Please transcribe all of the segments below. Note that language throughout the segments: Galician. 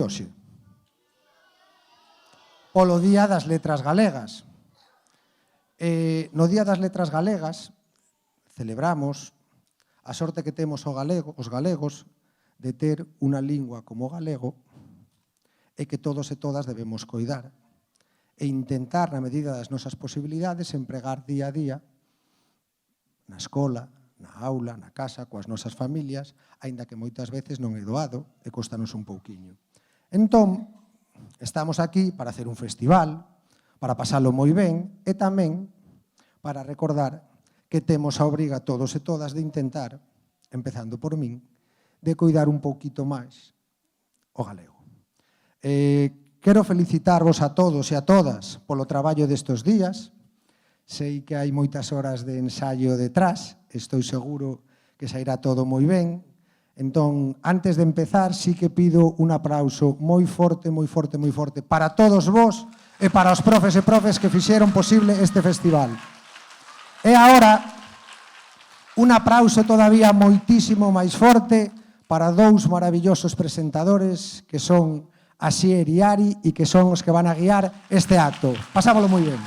hoxe? Polo Día das Letras Galegas. No Día das Letras Galegas celebramos a sorte que temos os galegos de ter unha lingua como o galego e que todos e todas debemos coidar e intentar, na medida das nosas posibilidades, empregar día a día na escola, na aula, na casa, coas nosas familias, aínda que moitas veces non é doado e costanos un pouquiño. Entón, estamos aquí para hacer un festival, para pasalo moi ben e tamén para recordar que temos a obriga todos e todas de intentar, empezando por min, de coidar un pouquito máis o galego. Quero felicitarvos a todos e a todas polo traballo destes días. Sei que hai moitas horas de ensaio detrás, estou seguro que sairá todo moi ben. Entón, antes de empezar, sí que pido un aplauso moi forte, moi forte, moi forte para todos vos e para os profes e profes que fixeron posible este festival. E agora, un aplauso todavía moitísimo máis forte para dous maravillosos presentadores que son Asier e Ari e que son os que van a guiar este acto. Pasámoslo moi ben.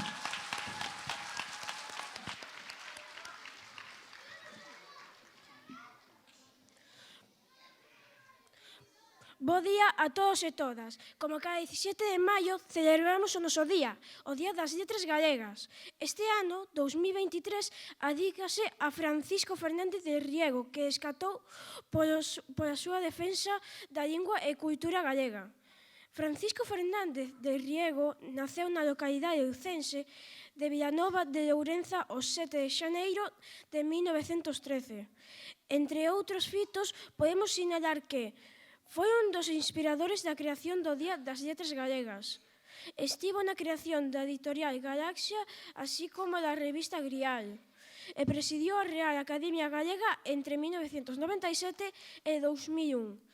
Bo día a todos e todas. Como cada 17 de maio celebramos o noso día, o Día das Letras Galegas. Este ano, 2023, adícase a Francisco Fernández de Riego, que escatou pola súa defensa da lingua e cultura galega. Francisco Fernández de Riego naceu na localidade lucense de Vilanova de Lourenza o 7 de xaneiro de 1913. Entre outros fitos, podemos sinalar que foi un dos inspiradores da creación do Día das Letras Galegas. Estivo na creación da editorial Galaxia, así como da revista Grial, e presidiu a Real Academia Galega entre 1997 e 2001.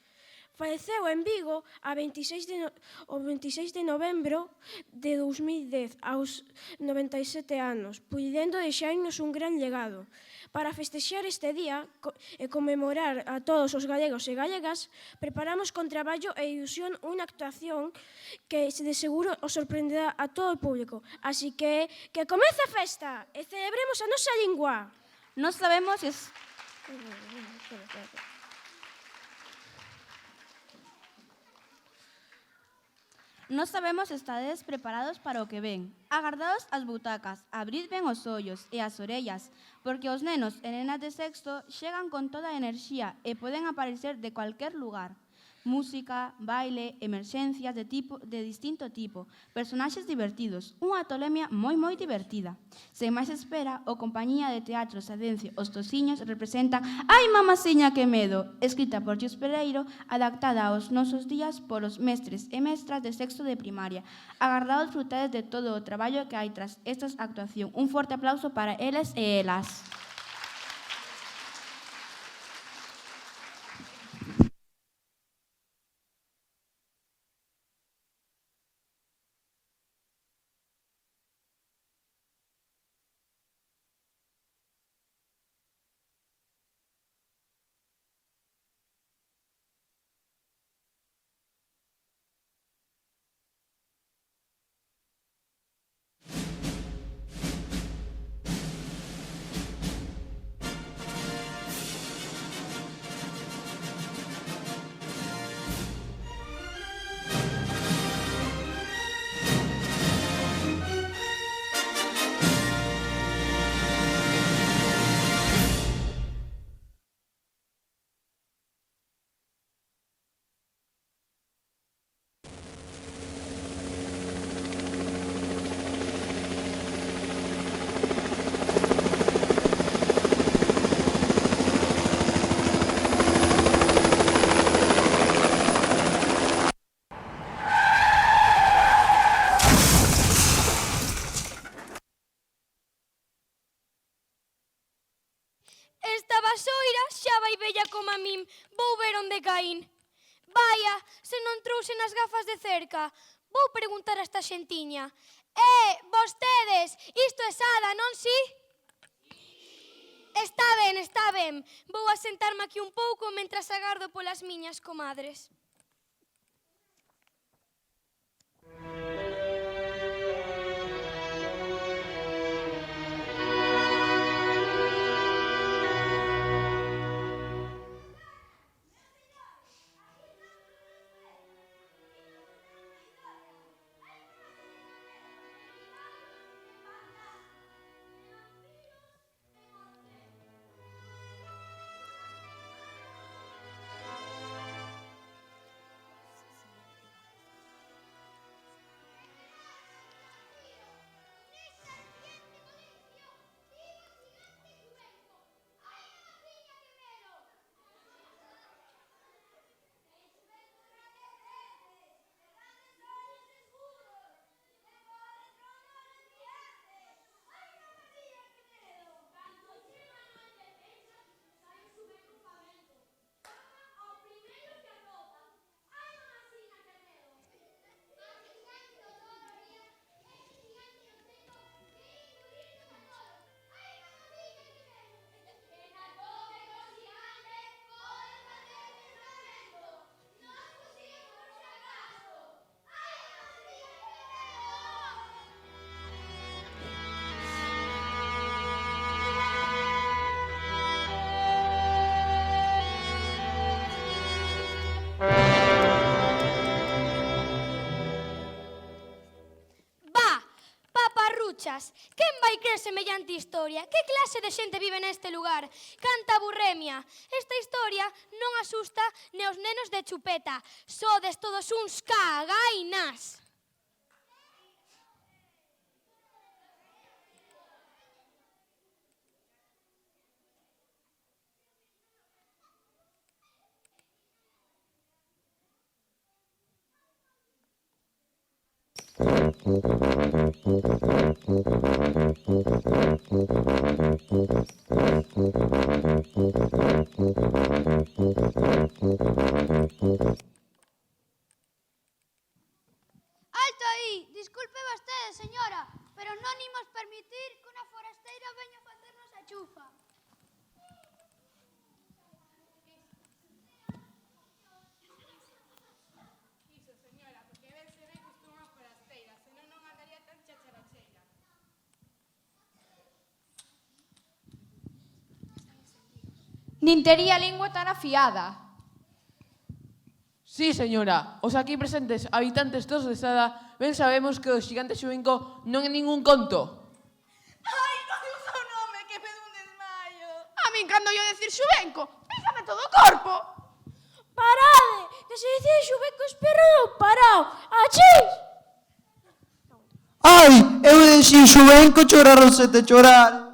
Faleceu en Vigo o 26 de novembro de 2010, aos 97 anos, puidendo deixarnos un gran legado. Para festexar este día e conmemorar a todos os galegos e galegas, preparamos con traballo e ilusión unha actuación que de seguro os sorprenderá a todo o público. Así que comece a festa e celebremos a nosa lingua. Non sabemos Nós sabemos estades preparados para o que ven. Agardaos as butacas, abrid ben os ollos e as orellas, porque os nenos e nenas de sexto chegan con toda a enerxía e poden aparecer de cualquier lugar. Música, baile, emerxencias de distinto tipo, personaxes divertidos, unha tolemia moi divertida. Sen máis espera, o compañía de teatro Sadencio Os Tociños representa Ai, mamaciña, que medo, escrita por Xus Pereiro, adaptada aos nosos días polos mestres e mestras de sexto de primaria. Agardados frutades de todo o traballo que hai tras esta actuación. Un forte aplauso para eles e elas. Esta vasoira xa vai bella como a min. Vou ver onde caín. Vaia, se non trouxe nas gafas de cerca. Vou preguntar a esta xentiña. Vostedes, isto é Sada, non si? Está ben. Vou a sentarme aquí un pouco mentras agardo polas miñas comadres. Escuchas, quen vai crer semellante historia? Que clase de xente vive neste lugar? Canta burremia. Esta historia non asusta ne os nenos de chupeta. Sodes todos uns cagainas. Alto aí! Disculpe vostede, señora, pero non imos permitir que unha forasteira veña facernos a chufa. Nin tería a lingua tan afiada. Sí, señora, os aquí presentes habitantes dos de Sada ben sabemos que o xigante xubenco non é ningún conto. Ai, non é o seu nome, que me dá un desmayo. A min, cando yo decir xubenco, pícame todo o corpo. Parade! Que se dice xubenco esperado, parao! Achis! Ai, eu dixen xubenco, choraronse de chorar.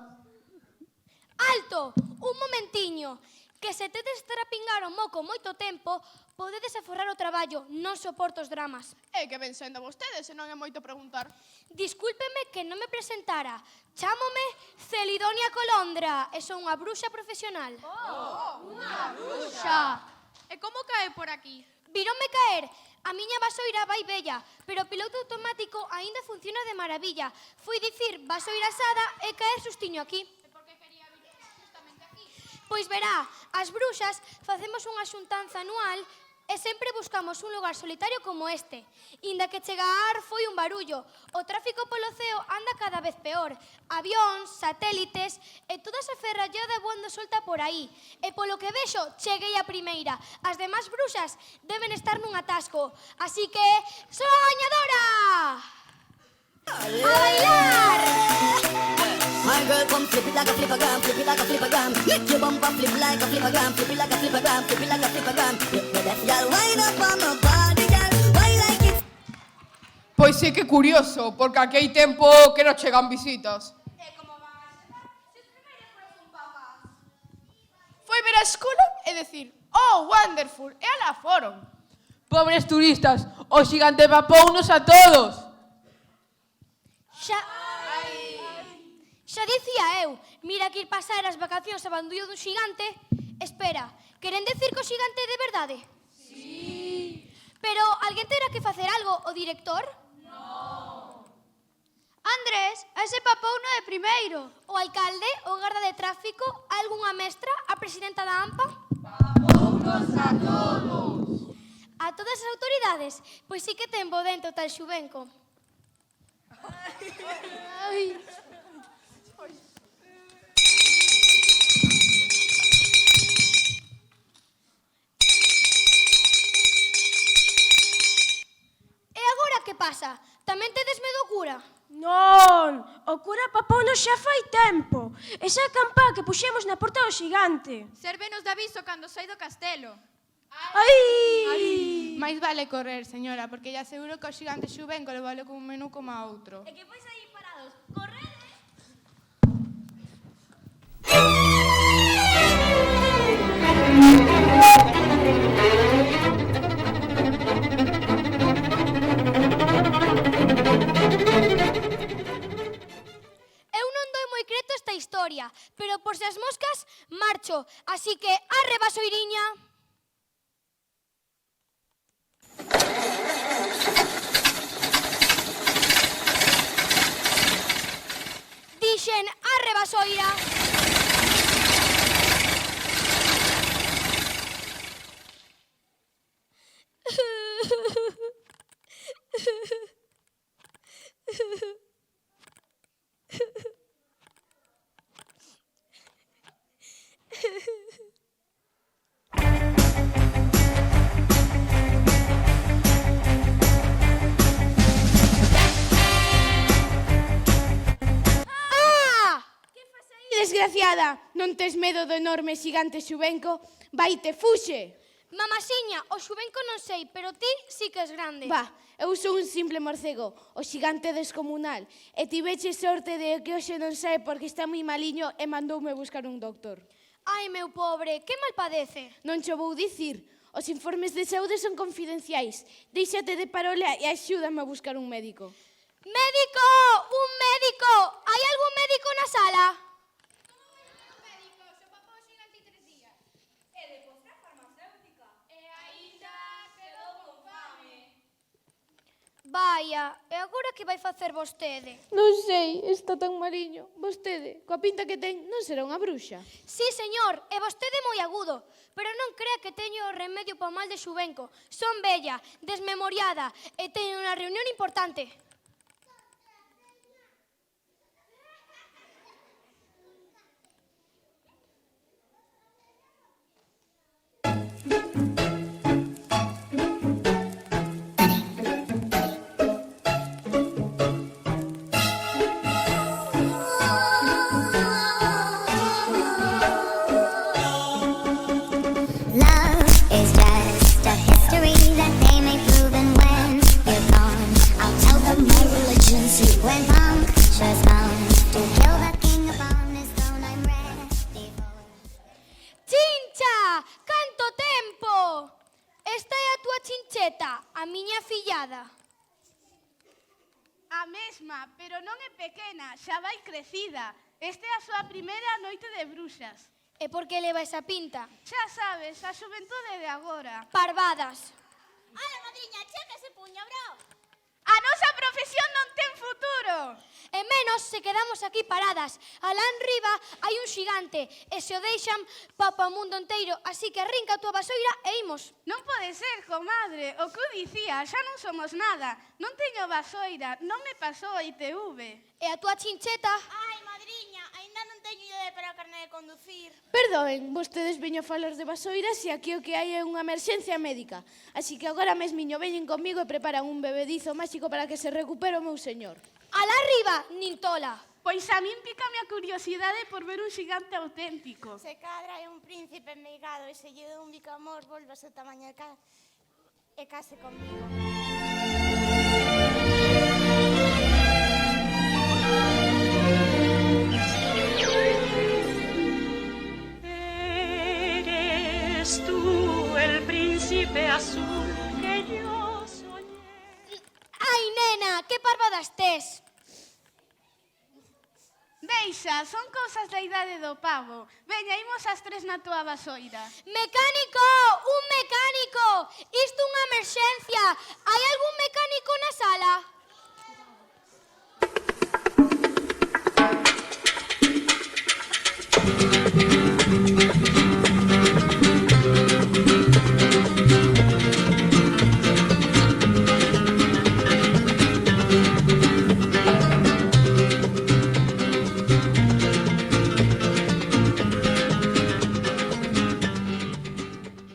Alto! Un momentiño. Que se tedes trapingar o moco moito tempo, podedes aforrar o traballo, non soporto os dramas. É que ven sendo vostedes, se non é moito preguntar. Discúlpeme que non me presentara. Chámome Celidonia Colondra e son unha bruxa profesional. Xa. E como cae por aquí? Vironme caer. A miña vasoira vai bella, pero o piloto automático aínda funciona de maravilla. Fui dicir vasoira asada e caer sustiño aquí. Pois verá, as bruxas facemos unha xuntanza anual e sempre buscamos un lugar solitario como este. Inda que chegar foi un barullo. O tráfico polo ceo anda cada vez peor. Avións, satélites e toda esa ferrallada voando solta por aí. E polo que vexo, cheguei a primeira. As demás bruxas deben estar nun atasco. Así que, ¡son a gañadora! ¡A bailar! My girl, come flip it like a flippergram, flip it like a flippergram. Make your bumper flip like a flippergram, flip it like a flippergram, flip it like a flippergram. Flip me that, y'all wind up on my body, y'all. Why like it? Pois sí que curioso, porque aquí hai tempo que non chegan visitas. E como van a chegar? Se os primeiros foron papás. Foi ver a escola e decir, oh, wonderful, e alá foron. Pobres turistas, o xigante papounos a todos. Xa dicía eu, mira que ir pasar as vacacións a bandullo dun xigante. Espera, queren decir que o xigante é de verdade? Sí. Pero alguén terá que facer algo, o director? Andrés, a ese papouno de primeiro. O alcalde, o garda de tráfico, algunha mestra, a presidenta da AMPA? A todas as autoridades? Pois sí que ten bo dentro tal xubenco. E agora que pasa? Tamén tedes medo ao cura? Non, o cura papounos xa fai tempo. Esa campá que puxemos na porta do xigante. Sérvenos de aviso cando sai do castelo. Ai! Mais vale correr, señora, porque lle aseguro que o xigante xubenco levalo como un menú como a outro. E que pois aí parados, correde! Eu non doi moi creto esta historia, pero por se as moscas, marcho. Así que, arre, vasoiriña! Dixen, arre, vasoira! Desgraciada, non tes medo do enorme xigante xubenco? Vai te fuxe! Mamasiña, o xubenco non sei, pero ti sí que és grande. Va, eu sou un simple morcego, o xigante descomunal, e tiveche sorte de que hoxe non sae porque está moi maliño e mandoume buscar un doctor. Ai, meu pobre, que mal padece. Non cho vou dicir, os informes de saúde son confidenciais. Deixate de parola e axúdame a buscar un médico. Médico! Un médico! Hai algún médico na sala? Vaya, e agora que vai facer vostede? Non sei, está tan mariño. Vostede, coa pinta que ten, non será unha bruxa. Sí, señor, e vostede moi agudo, pero non crea que teño remedio para o mal de xubenco. Son bella, desmemoriada e teño unha reunión importante. Love is just a history that they may prove, and when you're gone, I'll tell them my religion's you. When punctures come to kill the king upon his throne, I'm ready for. Chincha! Canto tempo! Esta é a túa chincheta, a miña fillada. A mesma, pero non é pequena, xa vai crecida. Esta é a súa primeira noite de bruxas. E por que leva esa pinta? Xa sabes, a xuventude de agora. Parvadas. Ala, madriña, checa ese puño, bro. A nosa profesión non ten futuro. E menos se quedamos aquí paradas. Alá enriba hai un xigante e se o deixan papa o mundo inteiro. Así que arrinca a túa vasoira e imos. Non pode ser, comadre. O que eu dicía, xa non somos nada. Non teño vasoira, non me pasou a ITV. E a túa chincheta? Ai, madriña, aínda non teño idea para a carne de conducir. Perdoen, vostedes veño a falar de vasoiras e aquí o que hai é unha emerxencia médica. Así que agora mesmiño veñen comigo e preparan un bebedizo máxico para que se recupere o meu señor. Alá arriba, nin tola. Pois a min pícame a curiosidade por ver un xigante auténtico. Se cadra é un príncipe enmeigado e se lle dou un bicamor, volve ao seu tamaño e case comigo. Eres tú el príncipe azul que yo soñé. Ai, nena, que parvadas tes? Deixa, son cousas da idade do pavo. Veña, imos as tres na túa vasoira. Mecánico! Un mecánico! Isto é unha emerxencia. Hai algún mecánico na sala?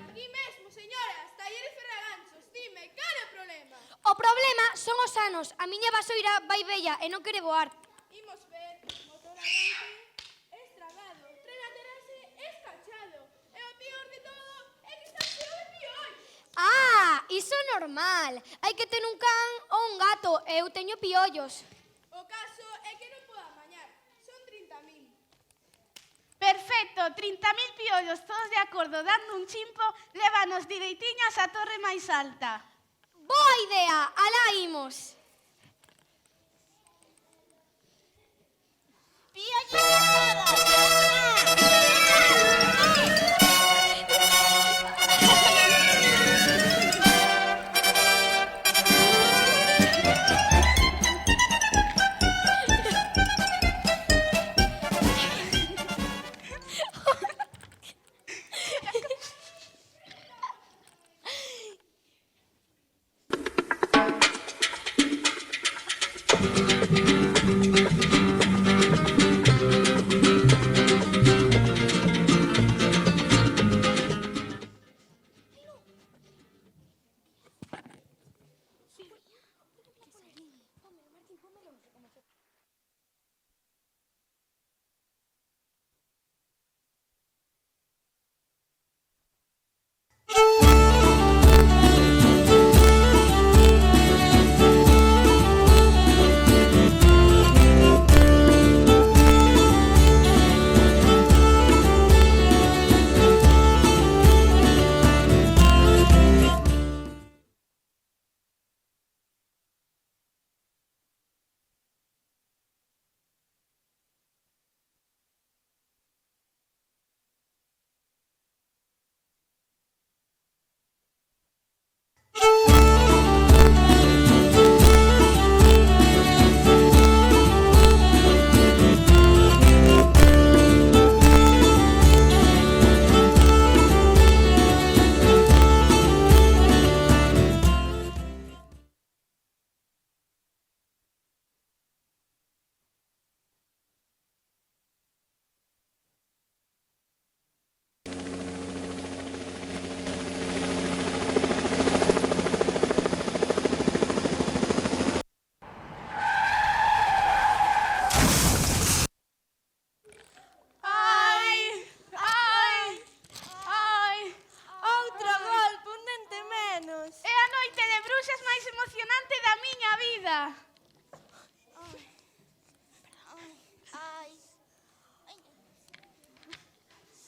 Aquí mesmo, señoras, talleres ferraganchos. Dime, cal é o problema? O problema son os anos. A miña vasoira vai bella e non quere voar. Imos ver, motor arranque, estragado, tren aterase, escachado. E o peor de todo é que está cheo de piollos. Ah, iso é normal. Hai que ter un can ou un gato e eu teño piollos. O caso é que non podo amañar. Son 30.000. Perfecto, 30.000 piollos, todos de acordo, dando un chimpo, lévanos direitiñas á torre máis alta. Boa idea, alá imos. vida. Ai.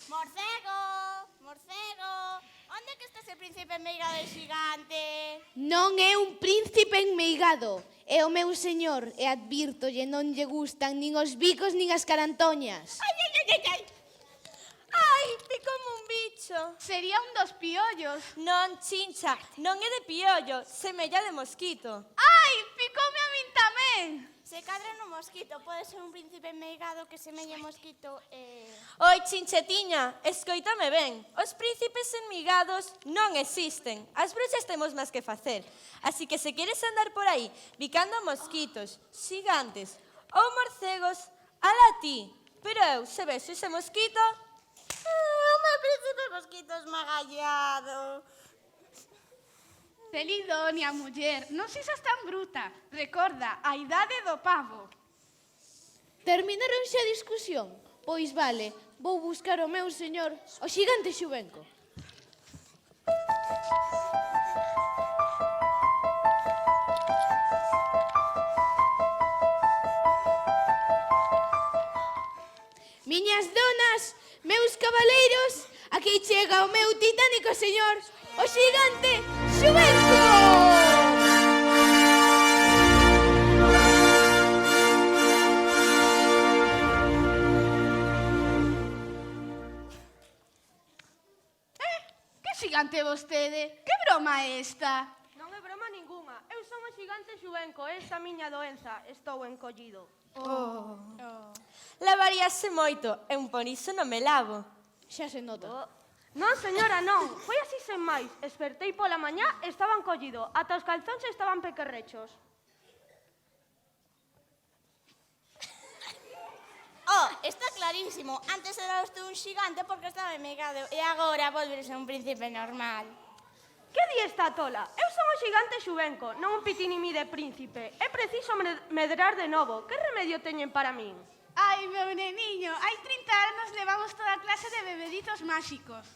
Morcego, morcego. Onde que está ese príncipe enmeigado e xigante? Non é un príncipe enmeigado, é o meu señor, e advírtolle non lle gustan nin os bicos nin as carantoñas. Ai, ai, ai, ai, ai. Ai, picoume un bicho. Sería un dos piollos. Non, Chincha, non é de piollo, semella de mosquito. Ai, picoume a min tamén. Se cadra no mosquito, pode ser un príncipe enmeigado que semelle mosquito e... Oi, Chinchetiña, escoítame ben. Os príncipes enmigados non existen. As bruxas temos máis que facer. Así que se queres andar por aí bicando mosquitos, xigantes ou morcegos, ala ti. Pero eu, se vexo ese mosquito... O meu príncipe mosquito esmagallado. Celidonia, muller, non sexas tan bruta. Recorda, a idade do pavo. Terminaron xa a discusión? Pois vale, vou buscar o meu señor, o xigante Xubenco. Miñas donas, meus cabaleiros, aquí chega o meu titánico señor, o xigante Xubenco! Que xigante vostede? Que broma é esta? Non é broma ningunha. Eu son o xigante Xubenco, esta miña doenza. Estou encollido. Lavaríase moito, e un por iso non me lavo. Xa se nota. Non, señora, non. Foi así sen máis. Espertei pola mañá e estaba encollido. Ata os calzóns estaban pequerrechos. Oh, está clarísimo. Antes era usted un xigante porque estaba enmeigado e agora volverse un príncipe normal. Que di esta tola? Eu son o xigante Xubenco, non un pitinimí de príncipe. É preciso medrar de novo. Que remedio teñen para min? Ai, meu neniño, hai 30 anos levamos toda clase de bebeditos máxicos.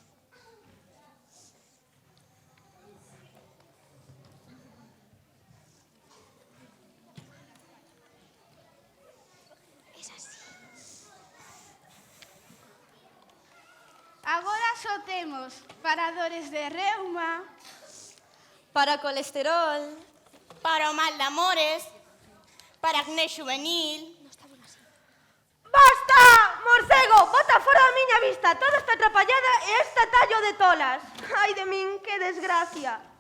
Agora só temos paradores de reuma, Para colesterol, Para o mal de amores, para acné juvenil. Basta! Morcego, bota fora da miña vista toda esta atrapallada e este tallo de tolas. Ai de min, que desgracia.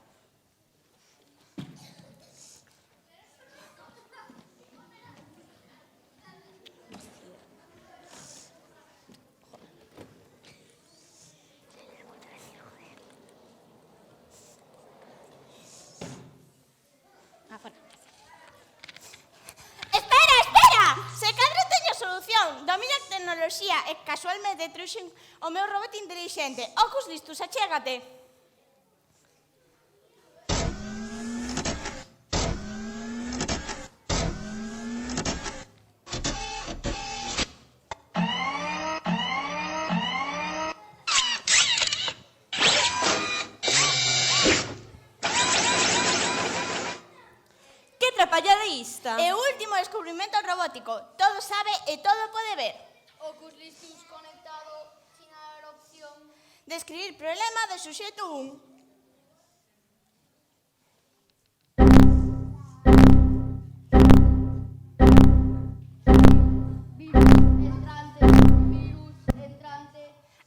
Espera, espera! Se cadra teño solución. Domino a tecnoloxía e casualmente trouxen o meu robot inteligente. Ocus listos, achégate. que atrapallada ista. E o último descubrimento robótico. Todo sabe e todo pode ver. Ocus listus conectado sin haber opción de escribir problema de suxeto 1.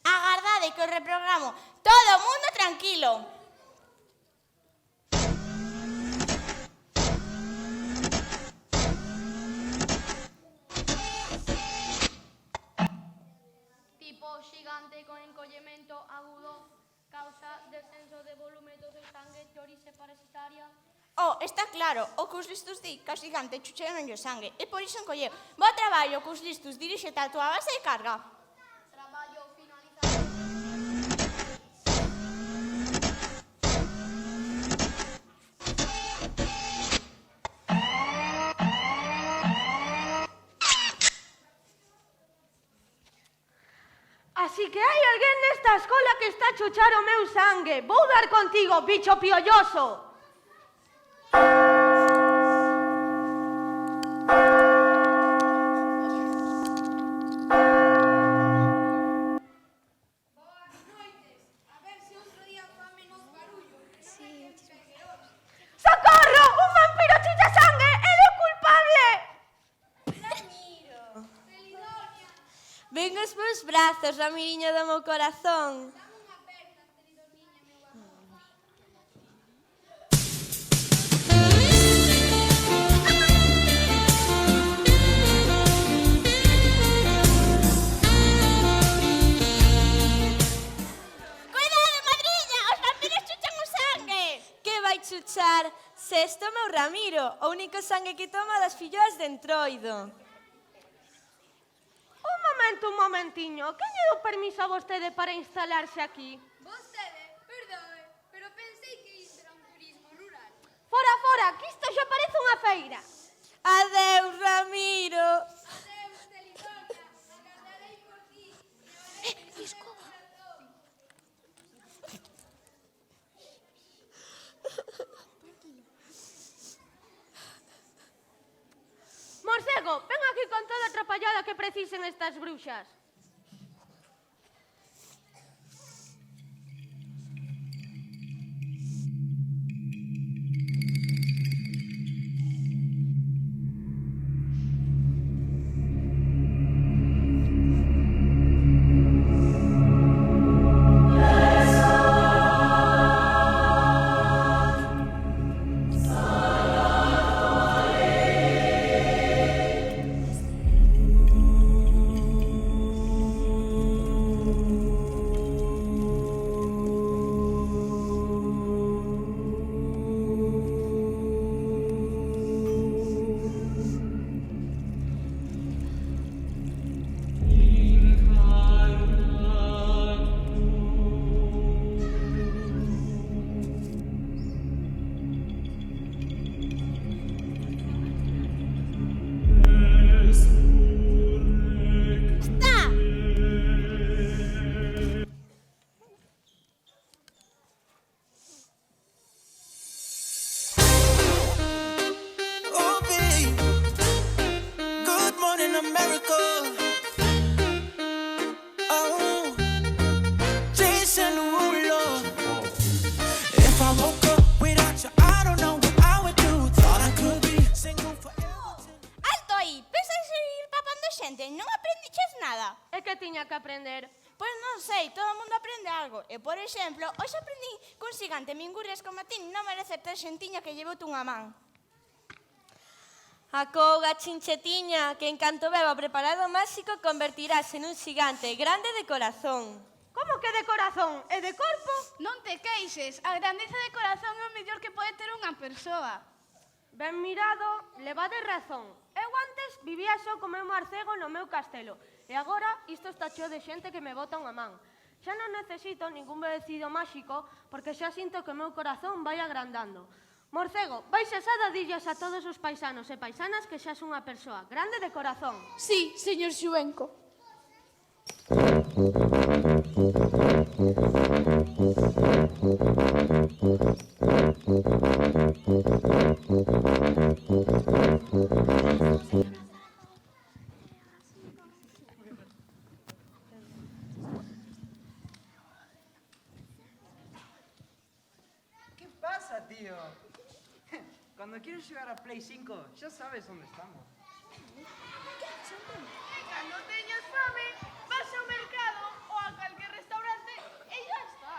Agardade que os reprogramo. Todo o mundo tranquilo. Tipo xigante con encollemento agudo, causa descenso de volume do seu sangue, teorixe parasitaria. Oh, está claro, o cus listus di que o xigante chucheron o sangue e por iso encolleu. Bo traballo, cus listus, diríxete a túa base de carga. Traballo finalizado. Así que hai alguén nesta escola que está a chuchar o meu sangue. Vou dar contigo, bicho piolloso. grazas, Ramiriño do meu corazón. Cuidado, madriña, os vampiros chuchan o sangue. Que vai chuchar se este é o meu Ramiro, o único sangue que toma das filloas de Entroido. Un momentiño. Quen lle deu permiso a vostede para instalarse aquí? Vostede, perdoe, pero pensei que isto era un turismo rural. Fora, fora, que isto xa parece unha feira. Adeus, Ramiro. Adeus, Telitoca, agardarei por ti. Escoba. Morcego, ven aquí con toda a atrapallada que precisen estas bruxas. É que tiña que aprender? Pois non sei, todo o mundo aprende algo. E, por exemplo, hoxe aprendí que un xigante mingurrias como a ti non merece ter xentiña que llevote unha man. Acouga, chinchetiña, que en canto beba o preparado máxico convertirás en un xigante grande de corazón. Como que de corazón? E de corpo? Non te queixes, a grandeza de corazón é o mellor que pode ter unha persoa. Ben mirado, levades razón. Eu antes vivía só co meu morcego no meu castelo. E agora isto está cheo de xente que me bota unha man. Xa non necesito ningún bebecido máxico porque xa sinto que o meu corazón vai agrandando. Morcego, vais xa a dillas a todos os paisanos e paisanas que xa son unha persoa grande de corazón. Sí, señor Xubenco. ¿Qué pasa, tío? Cuando quieres jugar a Play 5, ya sabes dónde estamos. Cando teñas fame, vas ao mercado ou a calquer restaurante e ya está.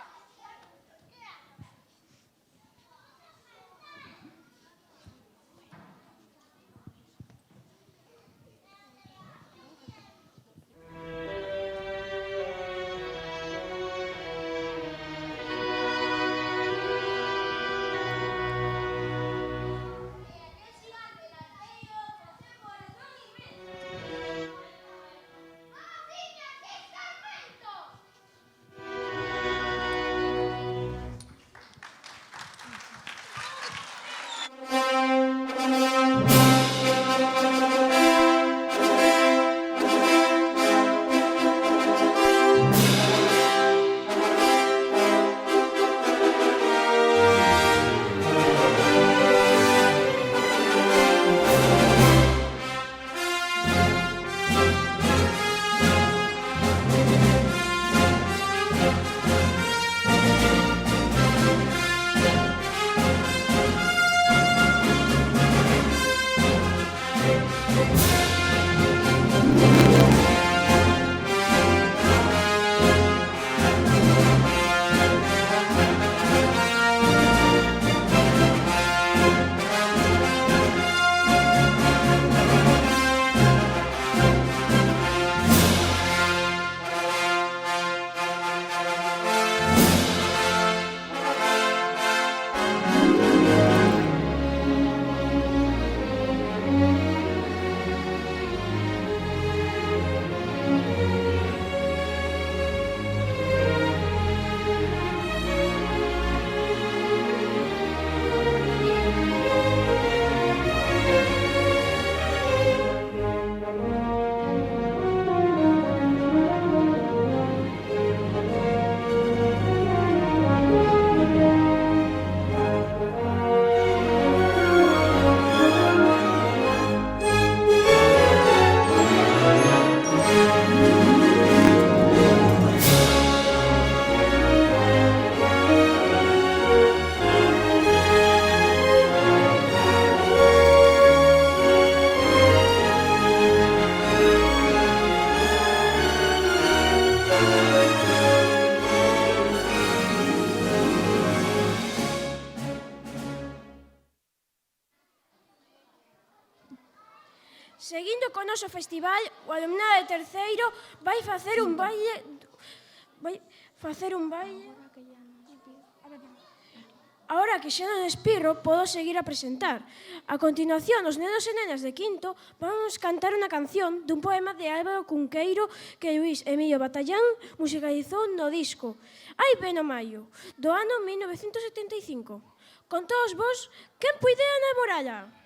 Seguindo co noso festival, o alumnado de terceiro vai facer un baile... Ahora que xa non espirro, podo seguir a presentar. A continuación, os nenos e nenas de quinto vamos cantar unha canción dun poema de Álvaro Cunqueiro que Luís Emilio Batallán musicalizou no disco Ai ven o maio, do ano 1975. Con todos vos, quen puidera namorala?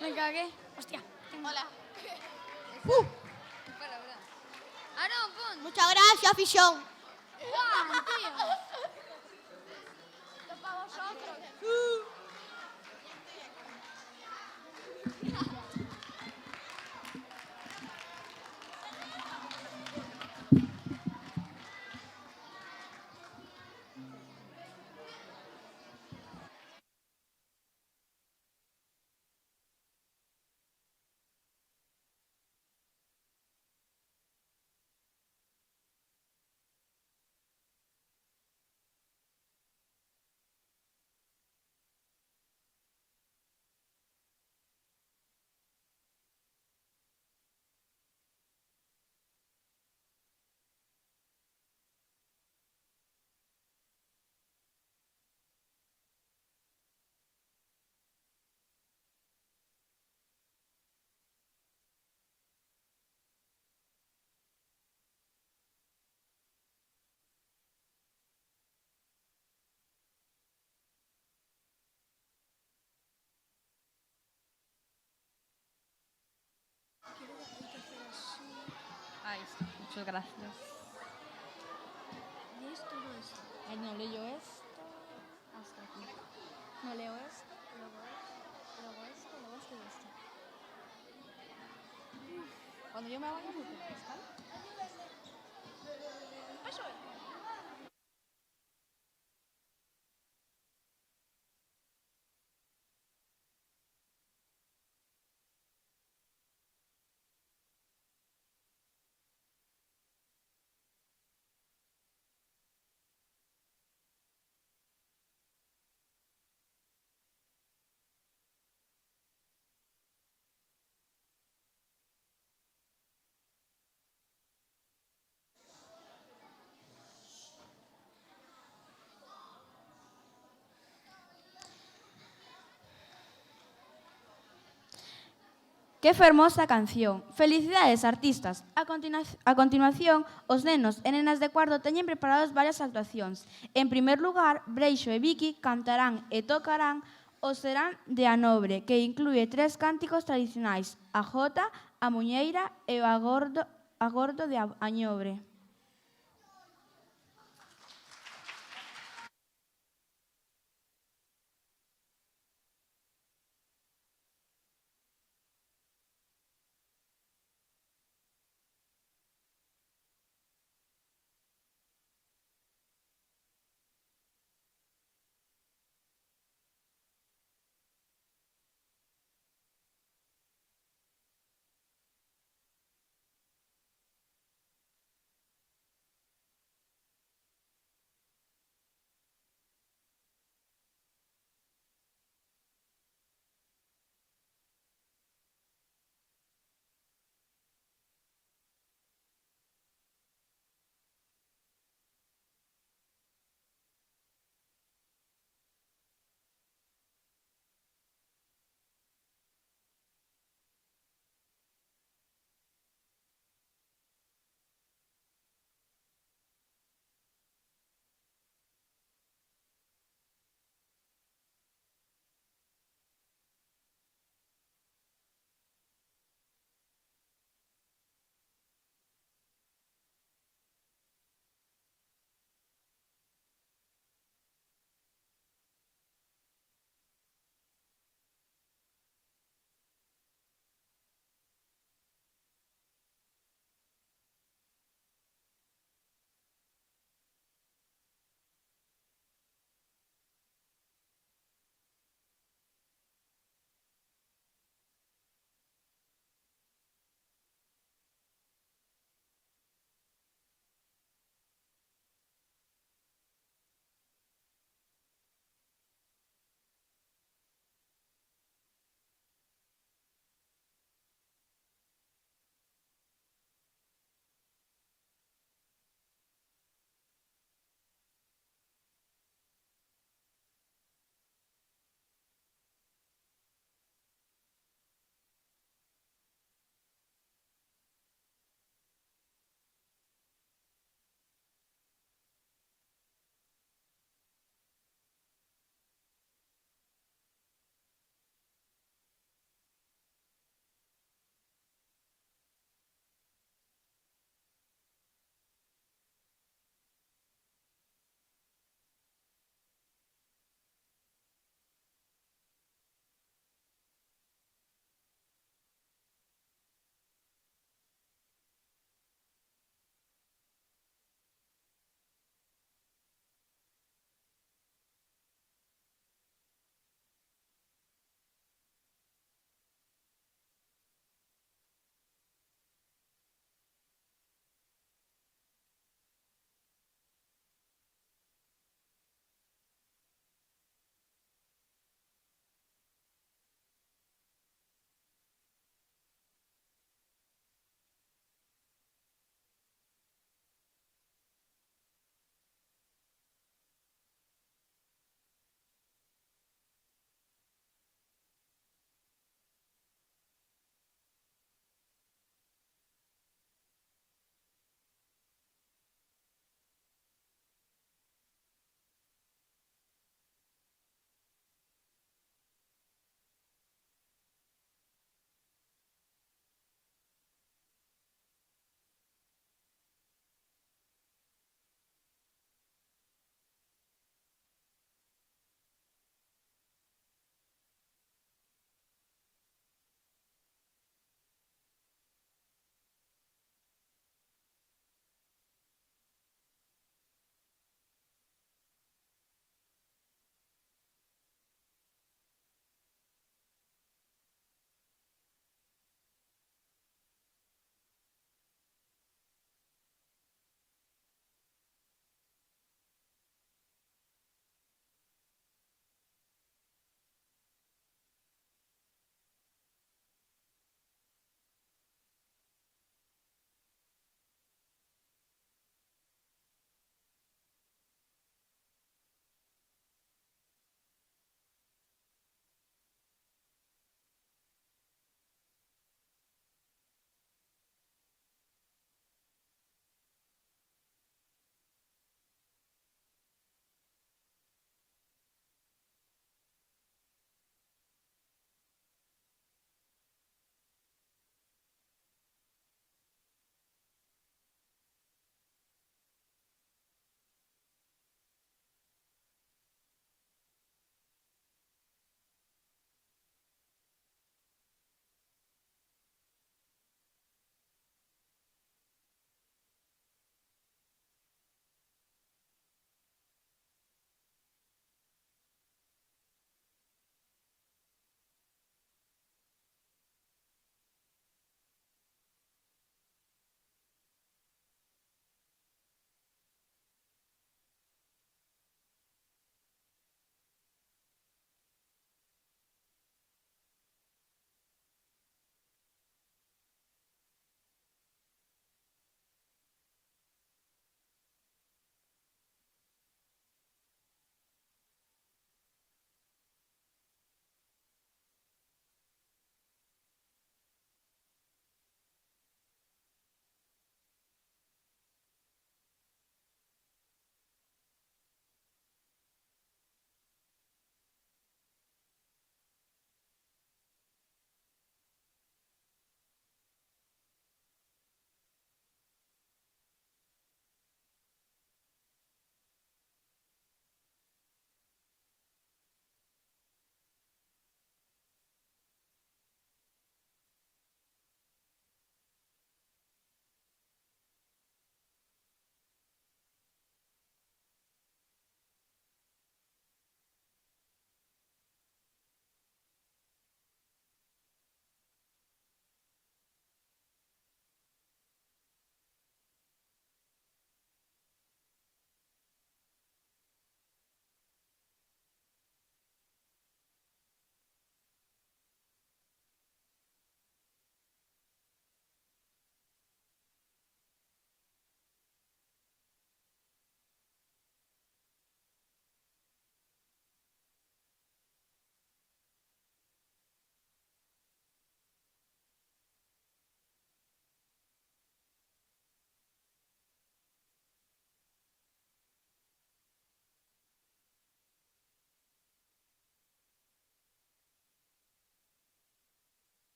Me cagué. Hostia. Hola. Aaron, pon. Muchas gracias, afición. Juan, tío. Esto para vosotros. Ay, muchas gracias. ¿Y esto no es? Ay, no leo esto. Hasta aquí. No leo esto. Luego esto y esto. Cuando yo me vaya, me pegas, ¿vale? Eso es. ¡Qué fermosa canción! Felicidades, artistas! A continuación, os nenos e nenas de cuarto teñen preparados varias actuacións. En primer lugar, Breixo e Vicky cantarán e tocarán o Serán de Anobre, que inclúe 3 cánticos tradicionais, a Jota, a Muñeira e o Agordo de Añobre.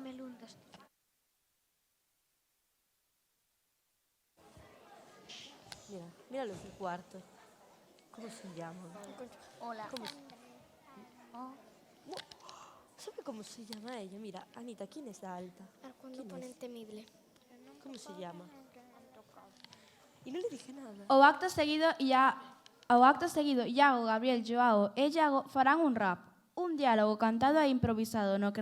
rimelundas. Mira, mira los del cuarto. ¿Cómo se llaman? Hola. ¿Cómo se... ¿Sabe cómo se llama ella? Mira, Anita, ¿quién es la alta? Cuando ¿Quién ponen es? temible. ¿Cómo se llama? Y no le dije nada. O acto seguido, Iago, Gabriel, Joao e Iago farán un rap, un diálogo cantado e improvisado no que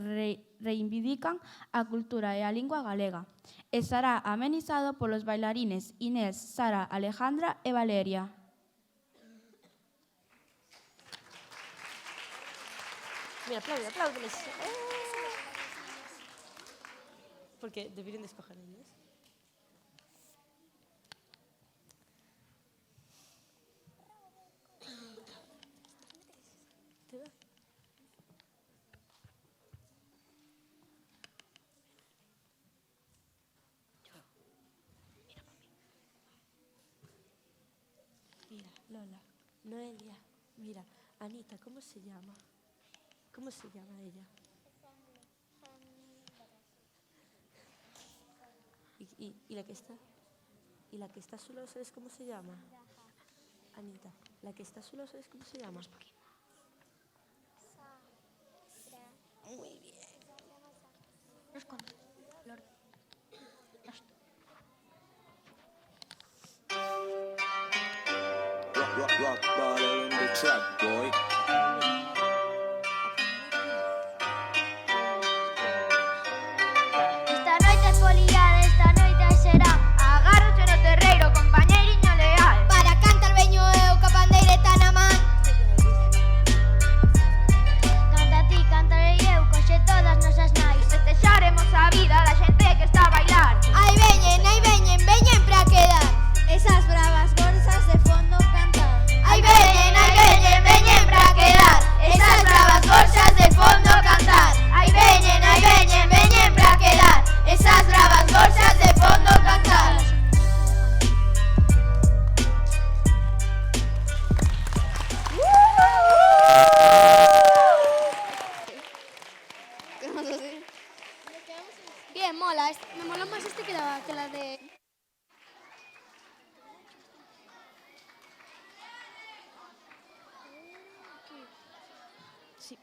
reivindican a cultura e a lingua galega. Estará amenizado polos bailarines Inés, Sara, Alejandra e Valeria. Mira, apláudeles. Porque deberían de escoger ellos. Mira, Lola, Noelia, mira, Anita, ¿cómo se llama? ¿Cómo se llama ella? ¿Y la que está? ¿Y la que está a su lado, sabes cómo se llama? Anita, la que está a su lado, ¿sabes cómo se llama? Muy bien. Rock bottle on the track, boy. Esta noite es foliada, esta noite será. Agárrate no terreiro, compañeiriño leal. Para cantar veño eu, ca pandeireta na man. Canta ti, cantarei eu, coxe todas nosas nais. Festexaremos a vida da xente que está a bailar. Aí veñen, veñen pra quedar. Esas bravas gorzas de fondo cantar. Aí veñen, veñen pra quedar. Esas bravas gorxas de fondo cantar. Aí veñen, veñen pra quedar. Esas bravas gorxas de fondo cantar. Bien, mola. Me mola más este que la de... Sí.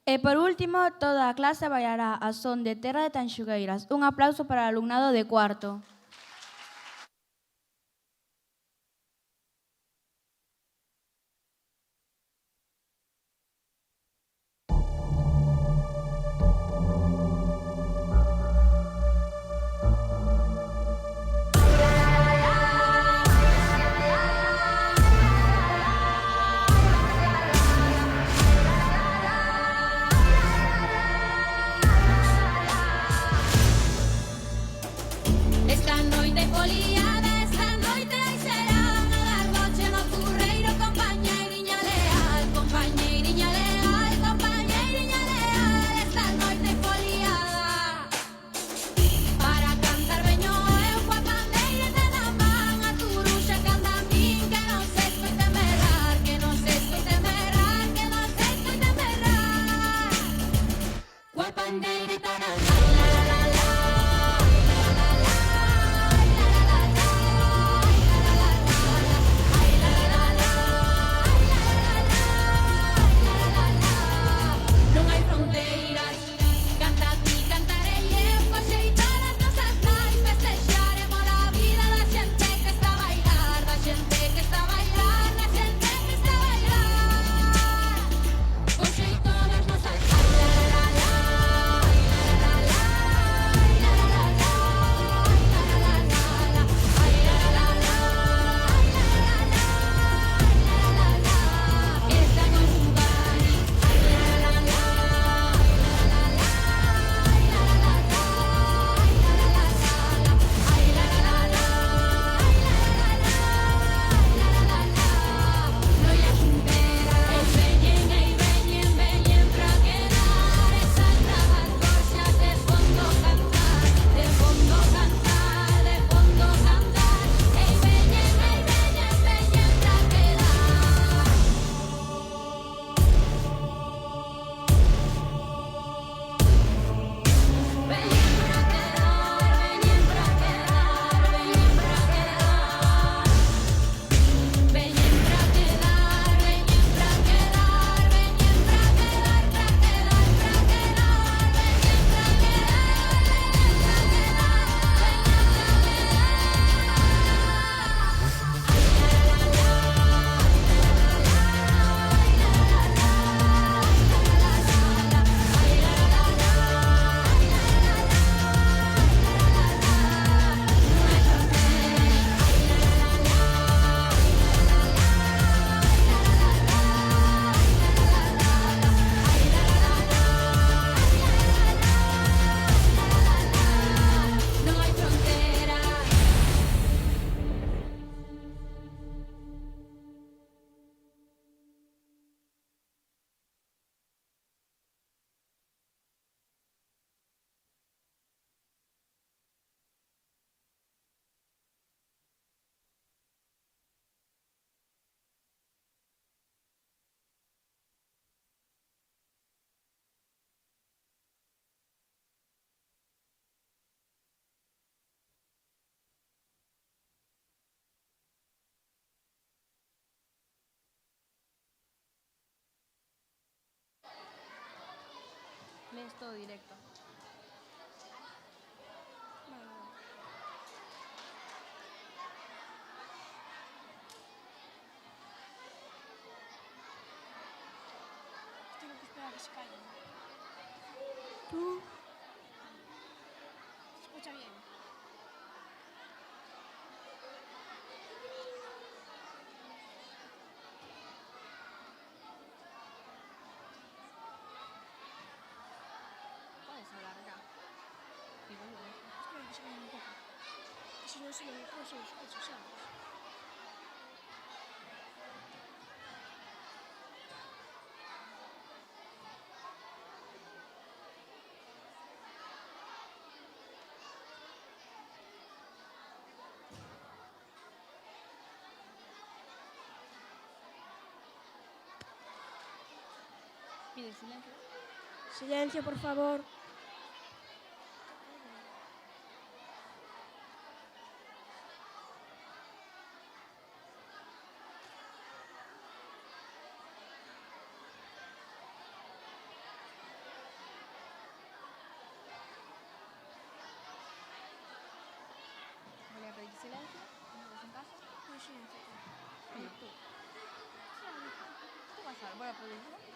E por último, toda a clase bailará a son de Terra de Tanxugueiras. Un aplauso para o alumnado de cuarto. Esta Es todo directo. Tengo que esperar a que se callen. Tú... Escucha bien. Puedes hablar ya. Espera que se callen un poco. Que si no se lo escucha, ¿sabes? Pide silencio. Silencio, por favor. Voy a pedir silencio. ¿Estás en casa? No, silencio. Oye, tú. ¿Tú vas a volver a pedir silencio?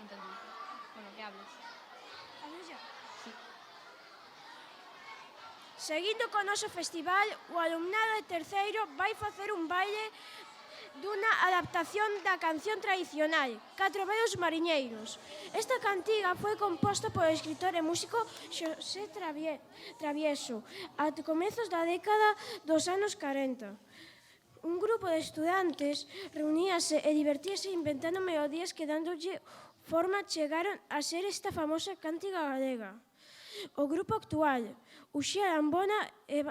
Entendí. Con lo que hables. Hablas ya? Sí. Seguindo co noso festival, o alumnado de terceiro vai facer un baile dunha adaptación da canción tradicional, Catro Velos Mariñeiros. Esta cantiga foi composta polo escritor e músico Xosé Travieso a comezos da década dos anos 40. Un grupo de estudantes reuníase e divertíase inventando melodías que dándolle forma chegaron a ser esta famosa cántiga galega. O grupo actual, Uxía Lambona e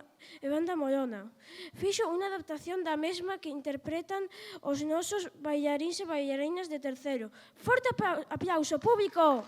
Banda Morona, fixo unha adaptación da mesma que interpretan os nosos bailaríns e bailarinas de terceiro. Forte aplauso, público!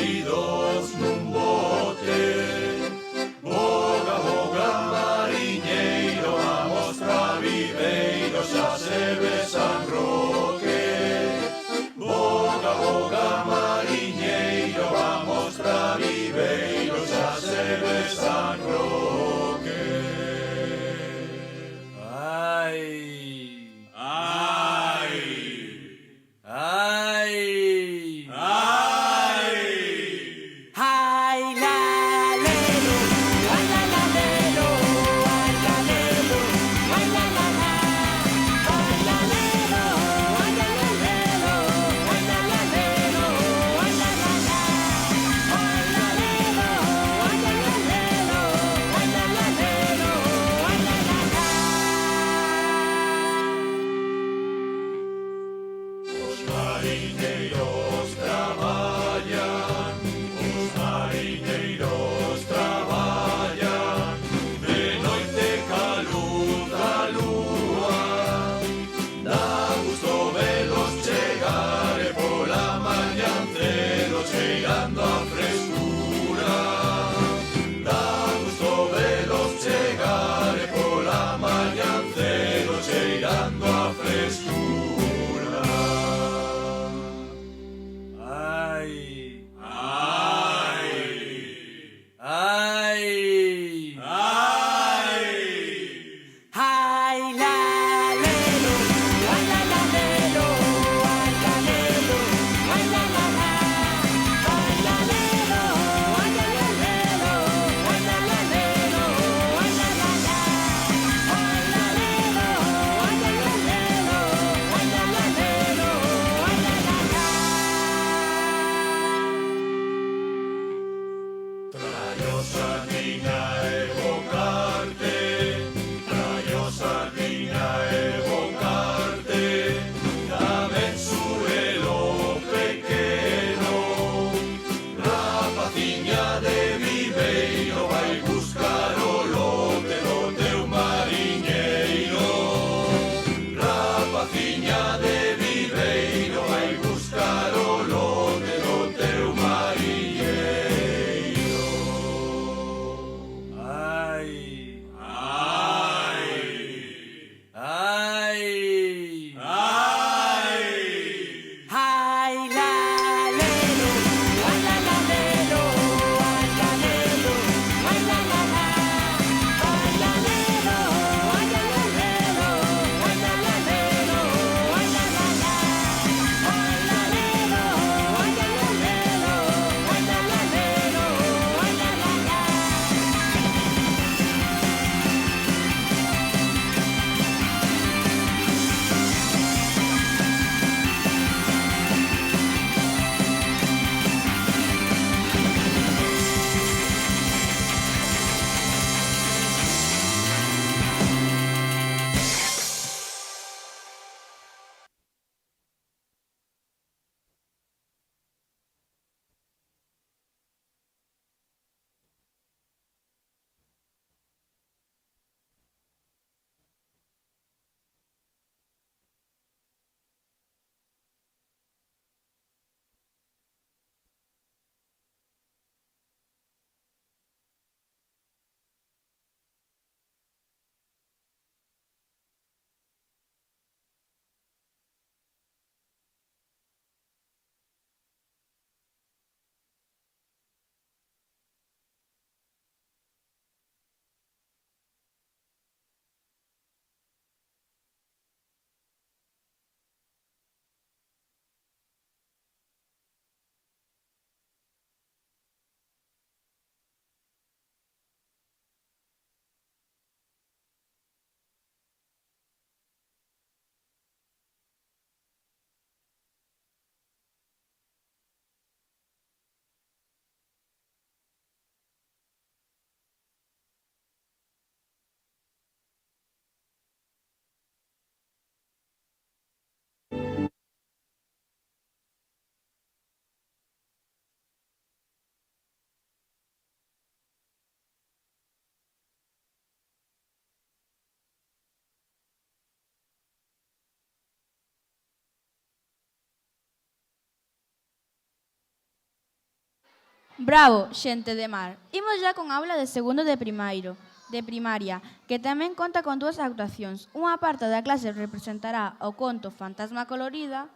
caídos nun bote. Boga, boga, mariñeiro, vamos pra Viveiro, xa se ve San Roque. Boga, boga, mariñeiro, vamos pra Viveiro, xa se ve San Roque. Ai, ai, ai, ai. Bravo, xente de mar. Imos ya con aula de segundo de primaria, que tamén conta con dúas actuacións. Unha parte da clase representará o conto Fantasma colorida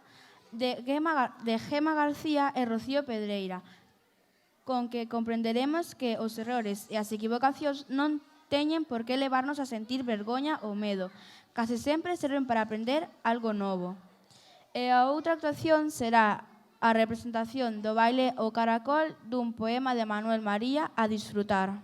de Gema García e Rocío Pedreira, con que comprenderemos que os errores e as equivocacións non teñen por que levarnos a sentir vergoña ou medo. Case sempre serven para aprender algo novo. E a outra actuación será a representación do baile O Caracol dun poema de Manuel María a disfrutar.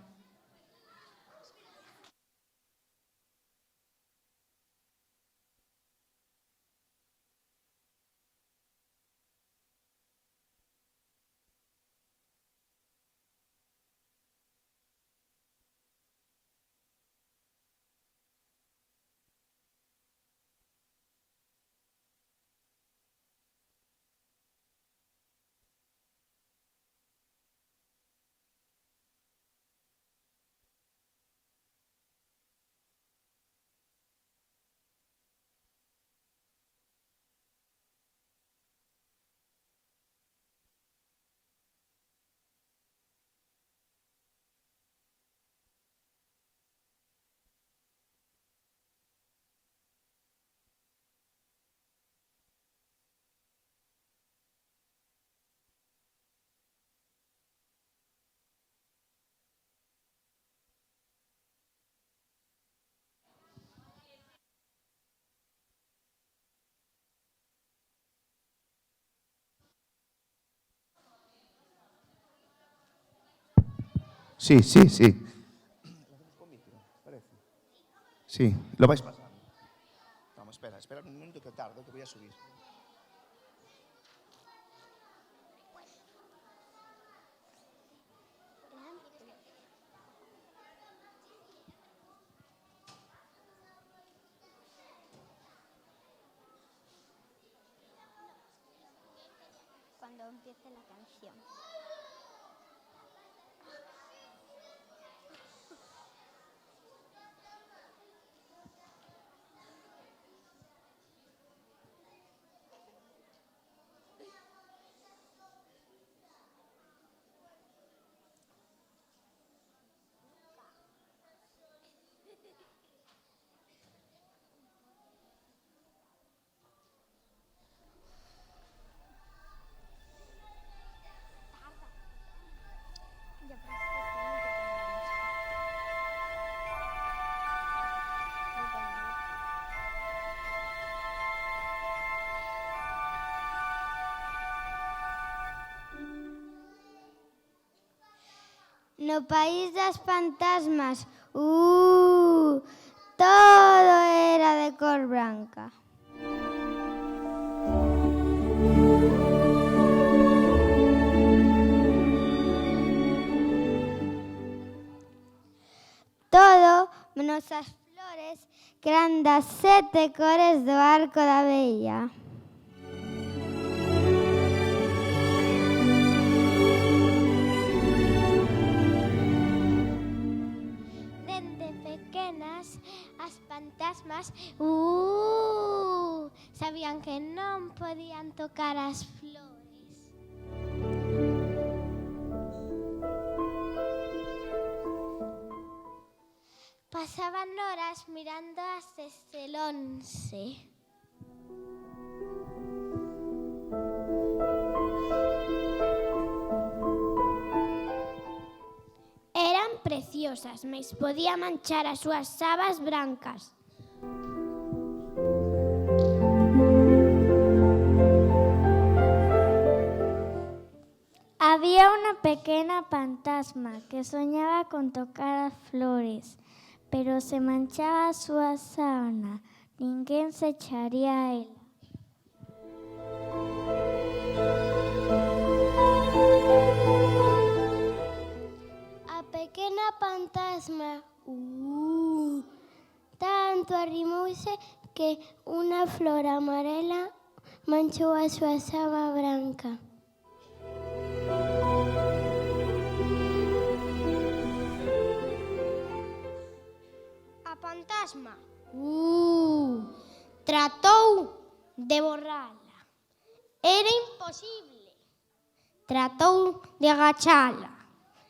Sí, sí, sí. Sí, lo vais pasando. Vamos, espera un minuto que tardo, que voy a subir. Cuando empiece la canción. No país das fantasmas, todo era de cor branca. Todo menos as flores que eran das 7 cores do arco da vella. As fantasmas sabían que non podían tocar as flores. Pasaban horas mirándoas desde el 11. Eran preciosas, mais podía manchar as súas sabas brancas. Había unha pequena fantasma que soñaba con tocar as flores, pero se manchaba a súa sábana, ninguén se echaría a ela. A pequena fantasma tanto arrimouse que unha flor amarela manchou a súa sábana branca. A fantasma tratou de borrala. Era imposible. tratou de agachala.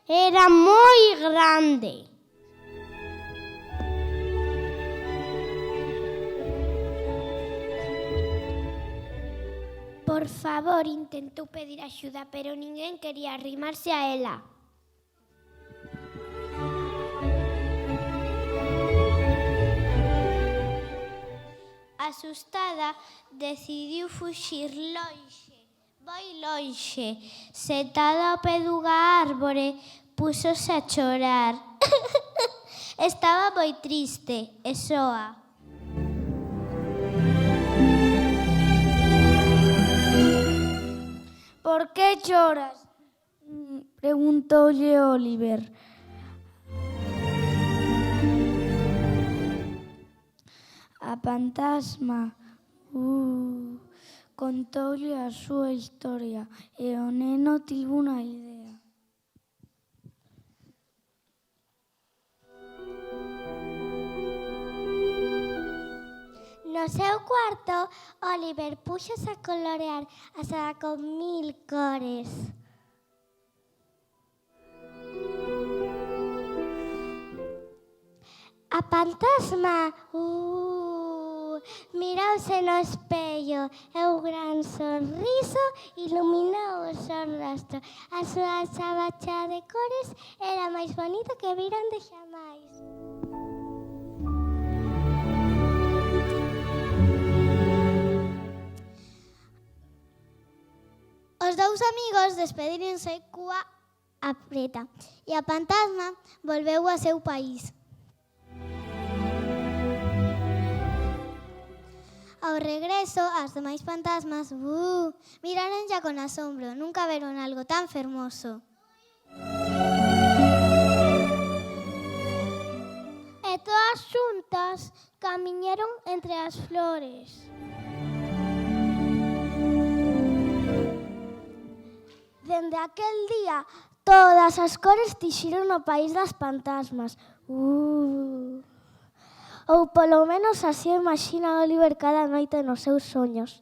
Era moi grande. Por favor, intentou pedir axuda, pero ninguén quería arrimarse a ela. Asustada, decidiu fuxir lonxe, moi lonxe. Sentada ao pé dunha árbore, púxose a chorar. Estaba moi triste e soa. Por que choras? Preguntoulle Oliver. A fantasma contoulle a súa historia e o neno tivo unha idea. No seu cuarto, Oliver púxose a colorear a sala con 1000 cores. A fantasma mirouse no espello e un gran sorriso iluminou o seu rostro. A súa chabacha de cores era máis bonita que viran de xamais. Os dous amigos despedírense cua apreta e a fantasma volveu ao seu país. Ao regreso, as demais fantasmas miraron ya con asombro. Nunca veron algo tan fermoso. E todas xuntas camiñaron entre as flores. Dende aquel día, todas as cores tixiron no país das fantasmas. Ou polo menos así imagina Oliver cada noite nos seus soños.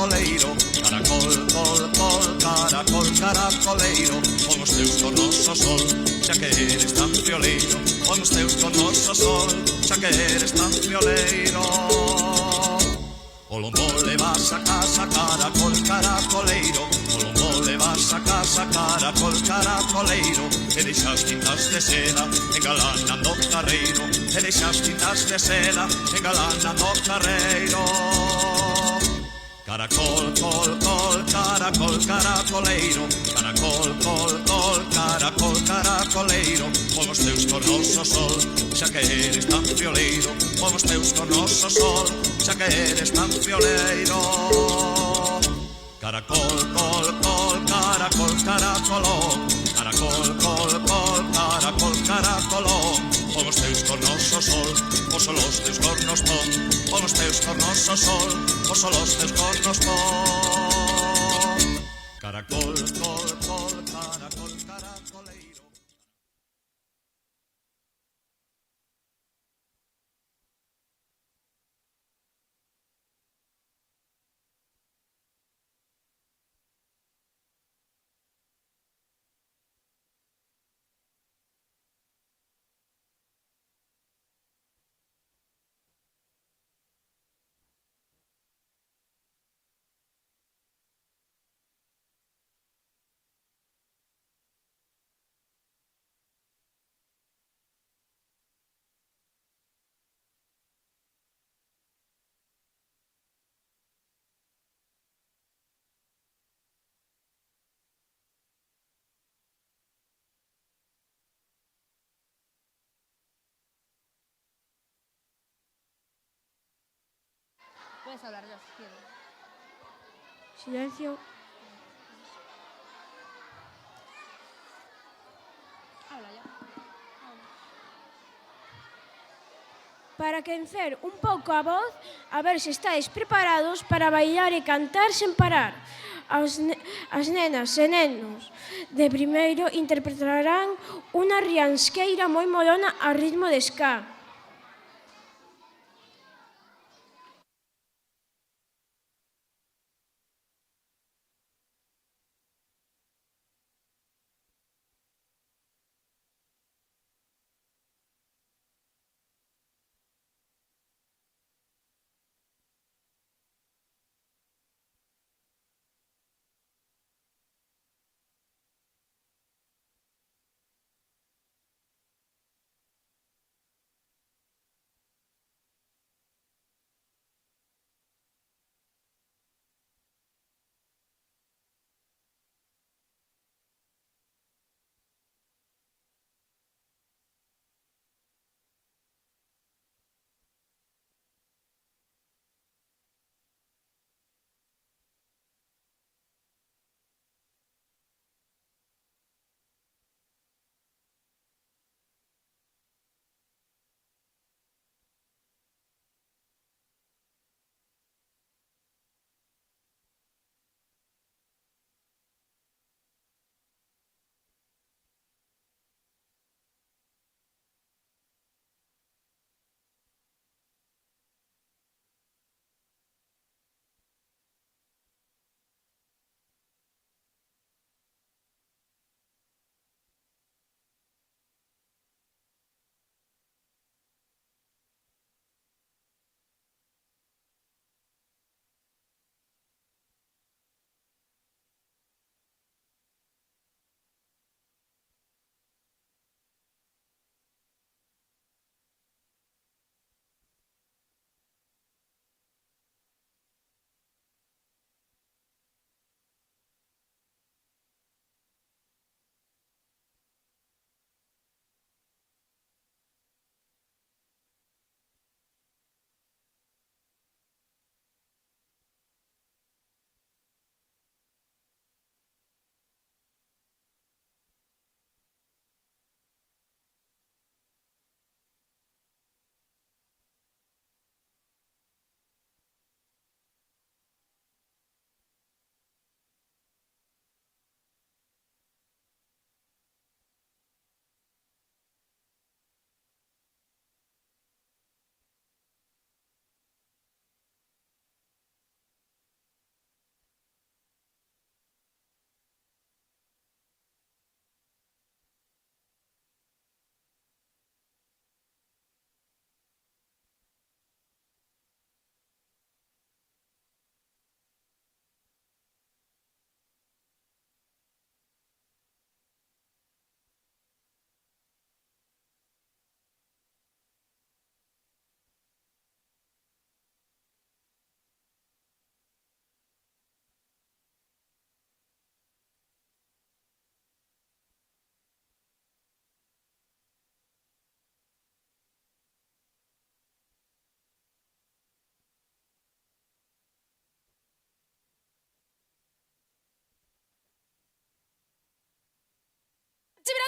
caracoleiro, caracol, col, col, caracol, caracoleiro, con os teus cornos ao sol, xa que eres tan frioleiro, con os teus cornos ao sol, xa que eres tan frioleiro. O lombo le vas a casa, caracol, caracoleiro, o lombo le vas a casa, caracol, caracoleiro, e deixas tintas de seda engalanando o carreiro, e deixas tintas de seda engalanando o carreiro. Caracol, col, col, caracol, caracoleiro, caracol, col, col, caracol, caracoleiro, con os teus cornos ao sol, xa que eres tan frioleiro, con os teus cornos ao sol, xa que eres tan frioleiro. Caracol, col, col, caracol, caracolón, caracol, col, col, caracol, caracolón, con os teus cornos ao sol, o sol os teus cornos pon, con os teus cornos ao sol, o sol os teus cornos pon. Caracol, col, col, caracol, caracoleiro. Puedes hablar ya si quieres. Silencio. Habla ya. Para quencer un pouco a voz, a ver se estáis preparados para bailar e cantar sen parar. As nenas e nenos de primeiro interpretarán unha riansqueira moi molona a ritmo de ska.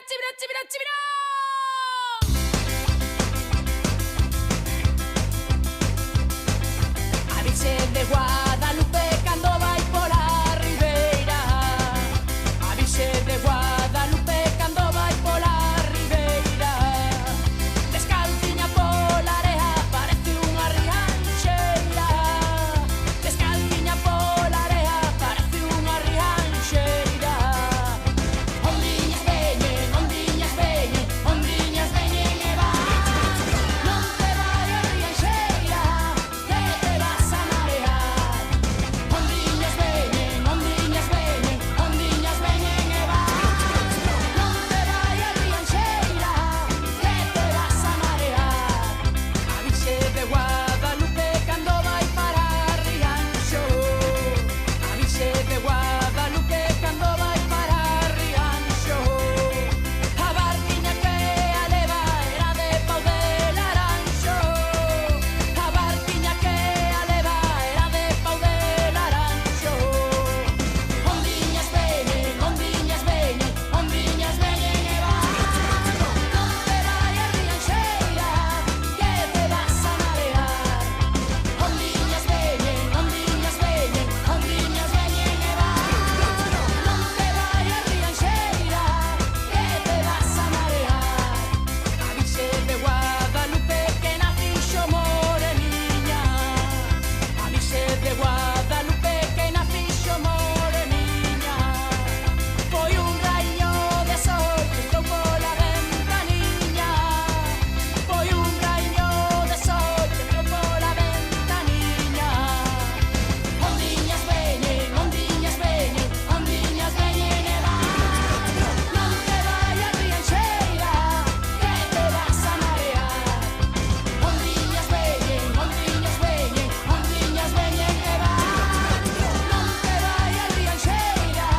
chibira, chibira, chibira. A Virxe de Guadalupe cando vai pola ribeira. A Virxe de Guadalupe cando vai pola ribeira. Descalciña pola area parece unha rianxeira. Descalciña pola area parece unha rianxeira. Ondiñas veñen, ondiñas veñen, ondiñas veñen e van. Non te vai a rianxeira, que te vas a marear. Ondiñas veñen, ondiñas veñen, ondiñas veñen e van. Non te vai a rianxeira, que te vas a marear. A Virxe de Guadalupe cando vai para Rianxo. A Virxe de Guadalupe cando vai para Rianxo. A barquiña que a leva era de pau de laranxo. A barquiña que a leva era de pau de laranxo. Ondiñas veñen, ondiñas veñen, ondiñas veñen e van. Non te vai a rianxeira, que te vas a marear. Ondiñas veñen, ondiñas veñen, ondiñas veñen e van. Non te vai a rianxeira, que te vas a marear. A Virxe de Guadalupe que na fixo moreniña. A Virxe de Guadalupe que na fixo moreniña. Foi un raíño de sol que entrou pola ventaniña. Foi un raíño de sol que entrou pola ventaniña. Ondiñas veñen, ondiñas veñen, ondiñas veñen e van. Non te vai a rianxeira, que te vas a marear. Ondiñas veñen, ondiñas veñen, ondiñas veñen e van. Non te vai a rianxeira,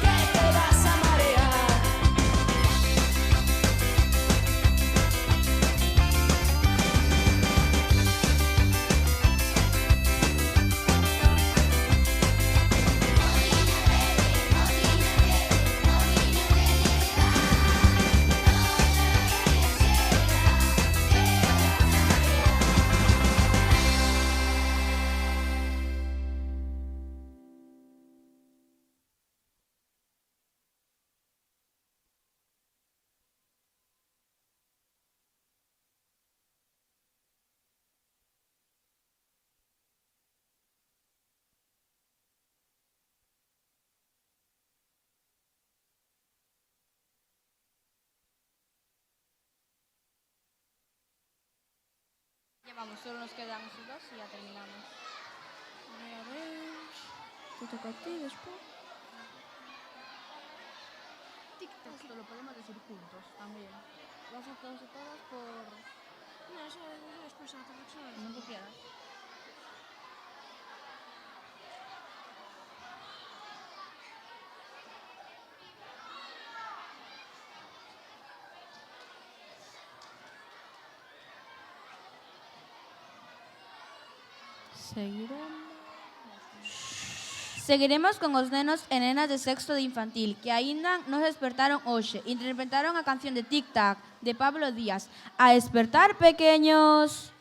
que te vas a marear. Ya vamos, solo nos quedan esos dos y ya terminamos. A ver, te toca a ti después. Esto lo podemos decir juntos también. Vas a todos y todas por... No, eso después a la traducción. No te quieras. Seguiremos con os nenos e nenas de sexto de infantil que aínda non despertaron hoxe. Interpretaron a canción de Tic Tac de Pablo Díaz. A despertar, pequeños.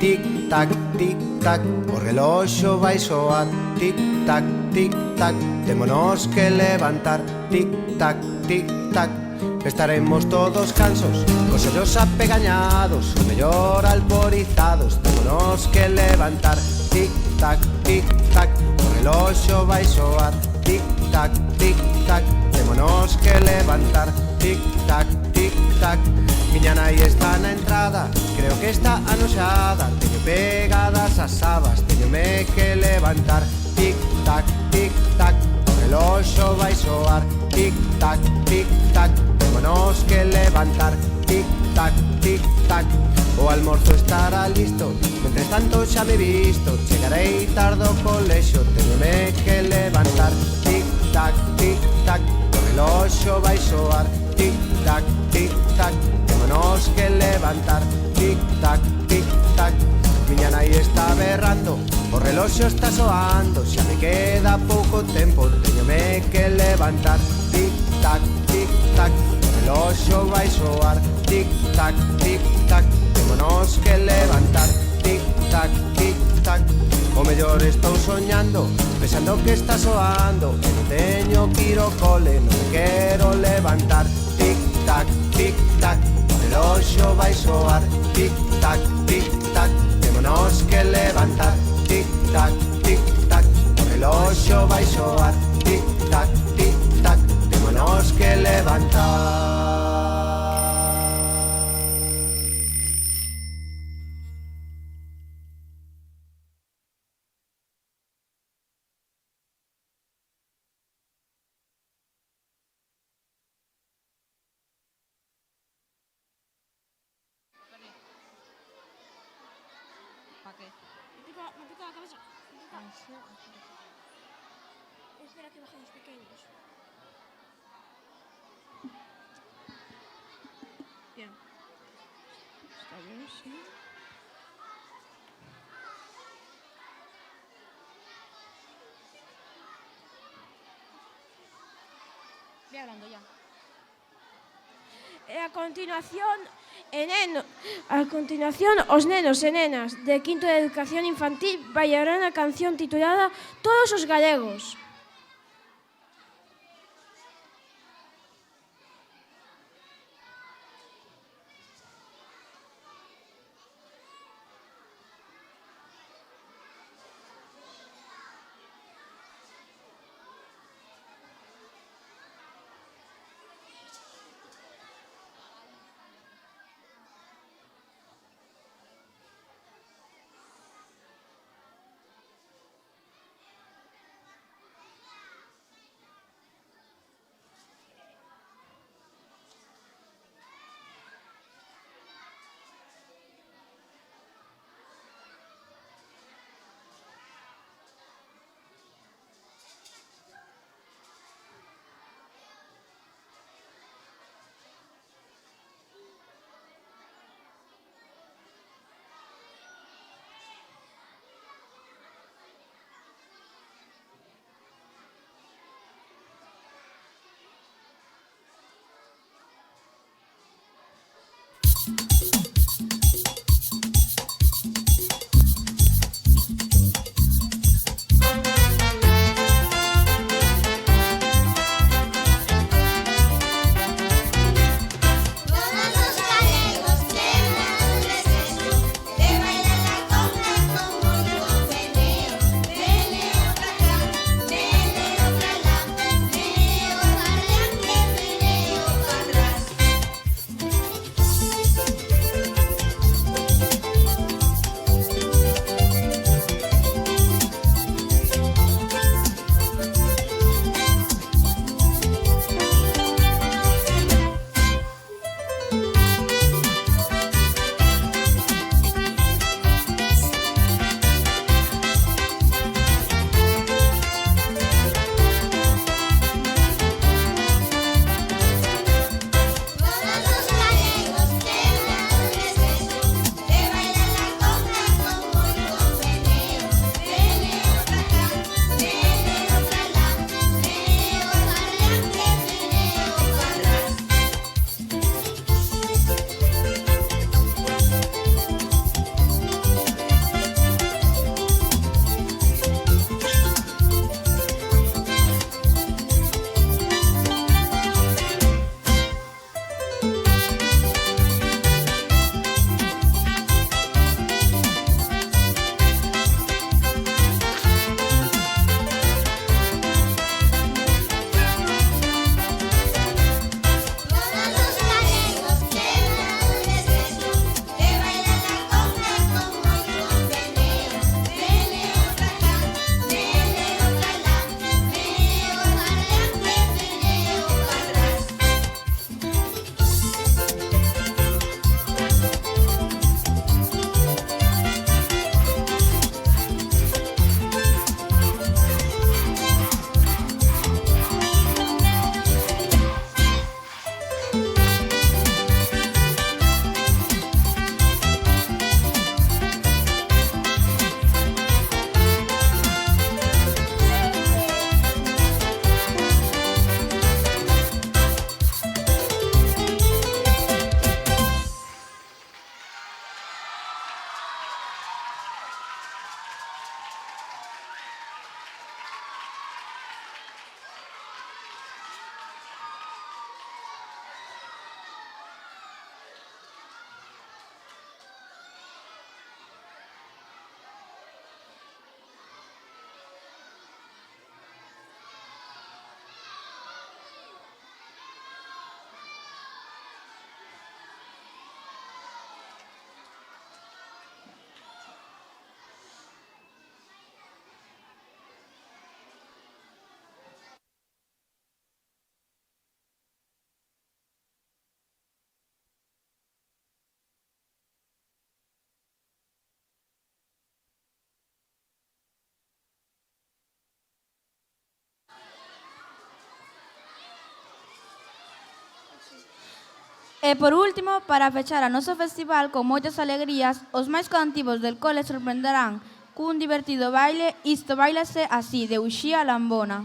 tic-tac, tic-tac, o reloxo vai soar, tic-tac, tic-tac, témonos que levantar, tic-tac, tic-tac, estaremos todos cansos, cos ollos apegañados, o mellor alborizados, témonos que levantar, tic-tac, tic-tac, o reloxo vai soar, tic-tac, tic-tac, témonos que levantar, tic-tac, tic-tac. Miña nai está na entrada, creo que está anoxada, teño pegadas as sabas, teñome que levantar, tic-tac, tic-tac, o reloxo vai soar, tic-tac, tic-tac, témonos que levantar, tic-tac, tic-tac, o almorzo estará listo, mentres tanto xa me visto, chegarei tarde ao colexo, teñome que levantar, tic-tac, tic-tac, o reloxo vai soar, tic-tac, tic-tac, témonos que levantar, tic-tac, tic-tac, miña nai está berrando, o reloxo está soando, xa me queda pouco tempo, teñome que levantar, tic-tac, tic-tac, o reloxo vai soar, tic-tac, tic-tac, témonos que levantar, tic-tac, tic-tac, o mellor estou soñando, pensando que está soando, que non teño que ir ao cole, non me quero levantar, tic-tac, tic-tac, o reloxo vai soar, tic-tac, tic-tac, témonos que levantar, tic-tac, tic-tac, o reloxo vai soar, tic-tac, tic-tac, témonos que levantar. Me pica la cabeza. Espera que bajen los pequeños. Bien. Está bien, sí. Voy hablando ya. A continuación, os nenos e nenas de quinto de educación infantil bailarán a canción titulada Todos os galegos. E por último, para fechar a noso festival con moitas alegrías, os máis contivos del cole sorprenderán cun divertido baile Isto bailase así, de Uxía Lambona.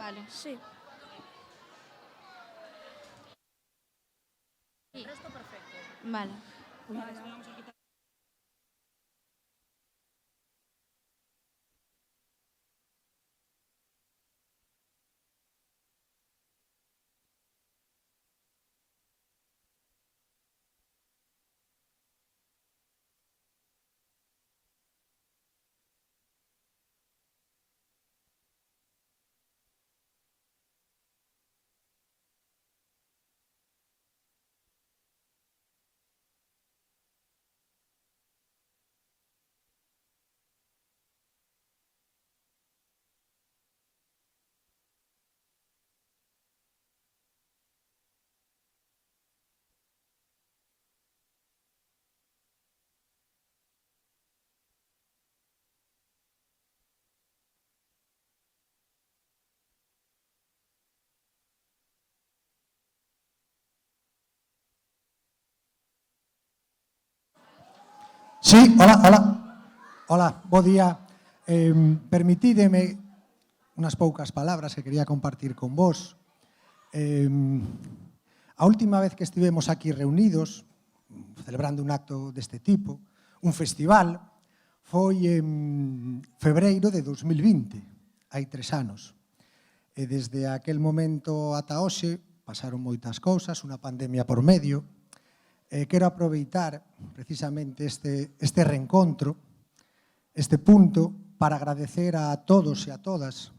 Vale. Sí. Vale. Sí, hola. Hola, bo día. Permitídeme unhas poucas palabras que quería compartir con vos. A última vez que estivemos aquí reunidos, celebrando un acto deste tipo, un festival, foi en febreiro de 2020, hai 3 anos. E desde aquel momento ata hoxe pasaron moitas cousas, unha pandemia por medio. Quero aproveitar precisamente este reencontro, este punto, para agradecer a todos e a todas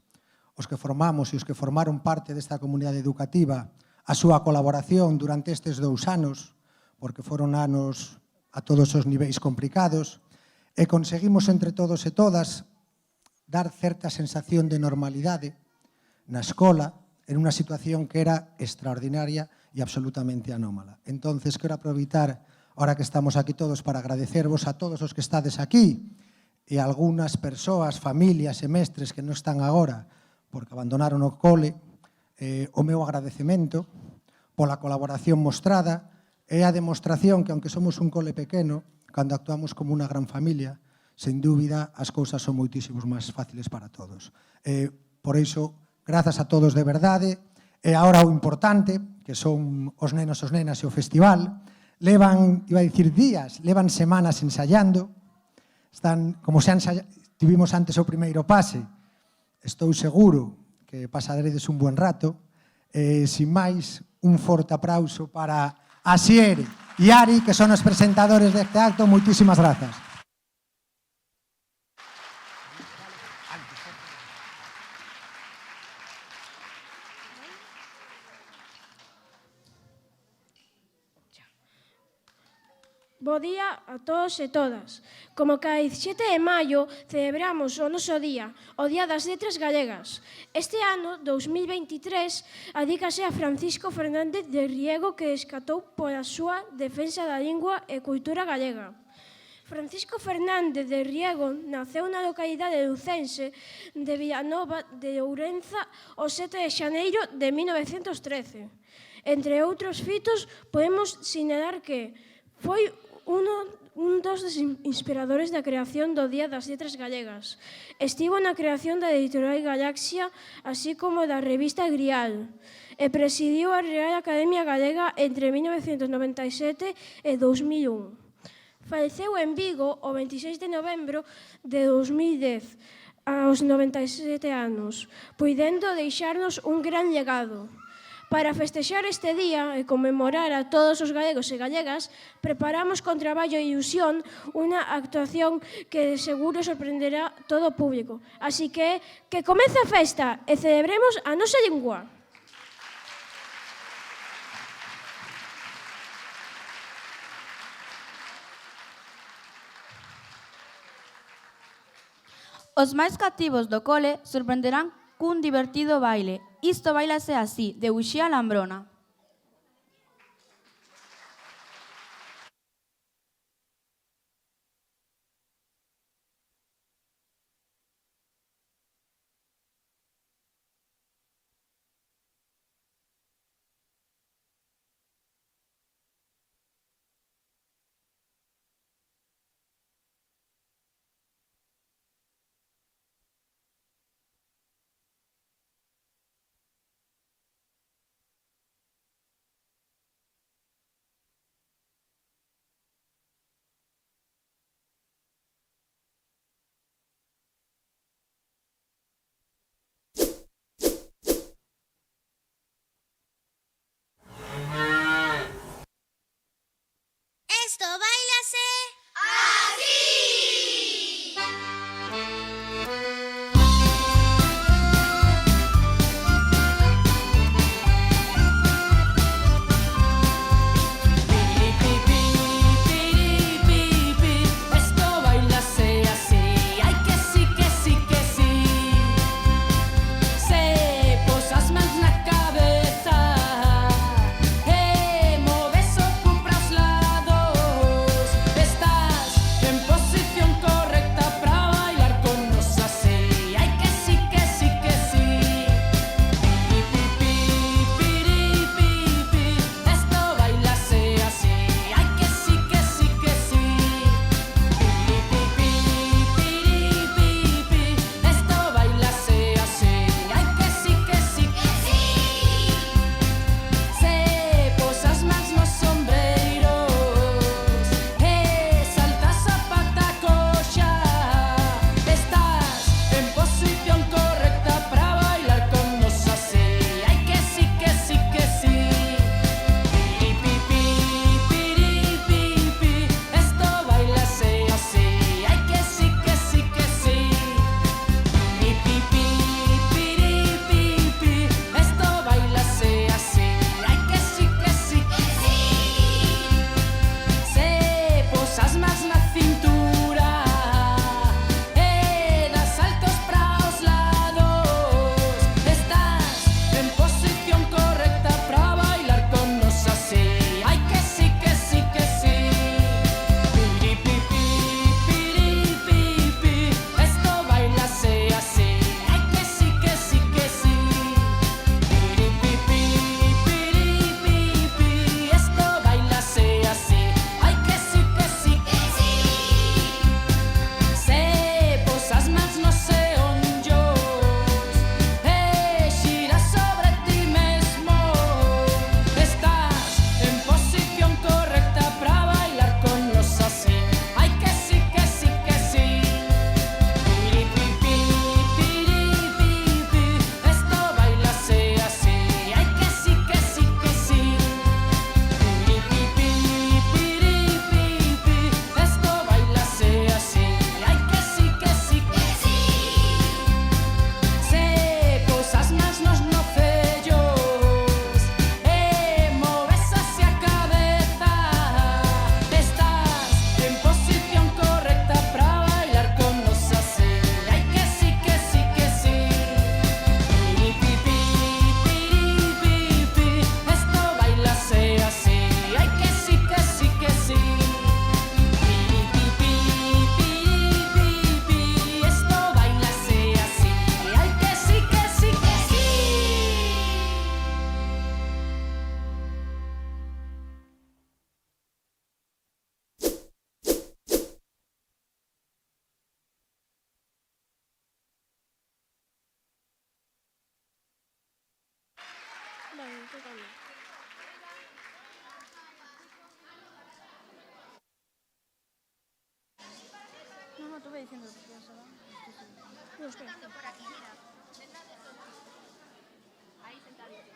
os que formamos e os que formaron parte desta comunidade educativa a súa colaboración durante estes 2 anos, porque foron anos a todos os niveis complicados, e conseguimos entre todos e todas dar certa sensación de normalidade na escola en unha situación que era extraordinaria e absolutamente anómala. Entonces, quero aproveitar, ahora que estamos aquí todos, para agradecervos a todos os que estades aquí e a algunhas persoas, familias e mestres que non están agora porque abandonaron o cole, o meu agradecemento pola colaboración mostrada e a demostración que, aunque somos un cole pequeno, cando actuamos como unha gran familia, sen dúbida, as cousas son moitísimos máis fáciles para todos. Por iso, grazas a todos de verdade. E agora o importante, que son os nenos, os nenas e o festival, levan, iba a dicir días, levan semanas ensayando, están, como se tivimos antes o primeiro pase, estou seguro que pasaredes un buen rato. Sin máis, un forte aplauso para Asier e Ari, que son os presentadores deste acto. Moitísimas grazas. Bo día a todos e todas. Como cada 17 de maio celebramos o noso día, o Día das Letras Galegas. Este ano, 2023, adícase a Francisco Fernández de Riego, que escatou pola súa defensa da lingua e cultura galega. Francisco Fernández de Riego naceu na localidade lucense de Vilanova de Ourenza o 7 de xaneiro de 1913. Entre outros fitos, podemos sinalar que foi un dos inspiradores da creación do Día das Letras Galegas. Estivo na creación da editorial Galaxia, así como da revista Grial, e presidiu a Real Academia Galega entre 1997 e 2001. Faleceu en Vigo o 26 de novembro de 2010, aos 97 anos, puidendo deixarnos un gran legado. Para festexar este día e conmemorar a todos os galegos e galegas, preparamos con traballo e ilusión unha actuación que de seguro sorprenderá todo o público. Así que comece a festa e celebremos a nosa lingua. Os máis cativos do cole sorprenderán cun divertido baile. Isto bailase así, de Uxía Lambrona. Esto bailase Esto bailase así, ay que sí, que sí, que sí. Se posas mans na cabeza e moves o cu pros lados. Estás en posición correcta para bailar con nos así, ay que sí, que sí, que sí. Pi, esto bailase así, ay que sí, que sí, que sí. Esto bailase así, ay que sí, que sí, que sí. Se posas mans nos sombreiros e saltas a pata coxa. Estás en posición correcta para bailar con nos así, ay que sí, que sí, que sí. Esto bailase así, ay que sí, que sí, que sí. Esto bailase así, ay que sí, que sí, que sí. Se posas más na cintura e das saltos para os lados. Estás en posición correcta para bailar con nos así, ay que sí, que sí, que sí. Esto bailase así, ay que sí, que sí, que sí. Esto bailase así, ay que sí, que sí, que sí. Se posas mans nos seonllos e xiras sobre ti mesmo. Estás en posición correcta para bailar con nos así, ay que sí, que sí, que sí. Esto bailase así, ay que sí, que sí, que sí. Esto bailase así, ay que sí, que sí, que sí. Se posas mans nos nocellos e moves hacia a cabeza. Estás en posición correcta para bailar con nos así, ay que sí, que sí, que sí. Esto bailase así, ay que sí, que sí, que sí. Esto bailase así, ay que sí, que sí, que sí. Vale, tócame. No, te voy diciendo que ya se va. No, espera. Por aquí, mira. Ahí sentadito.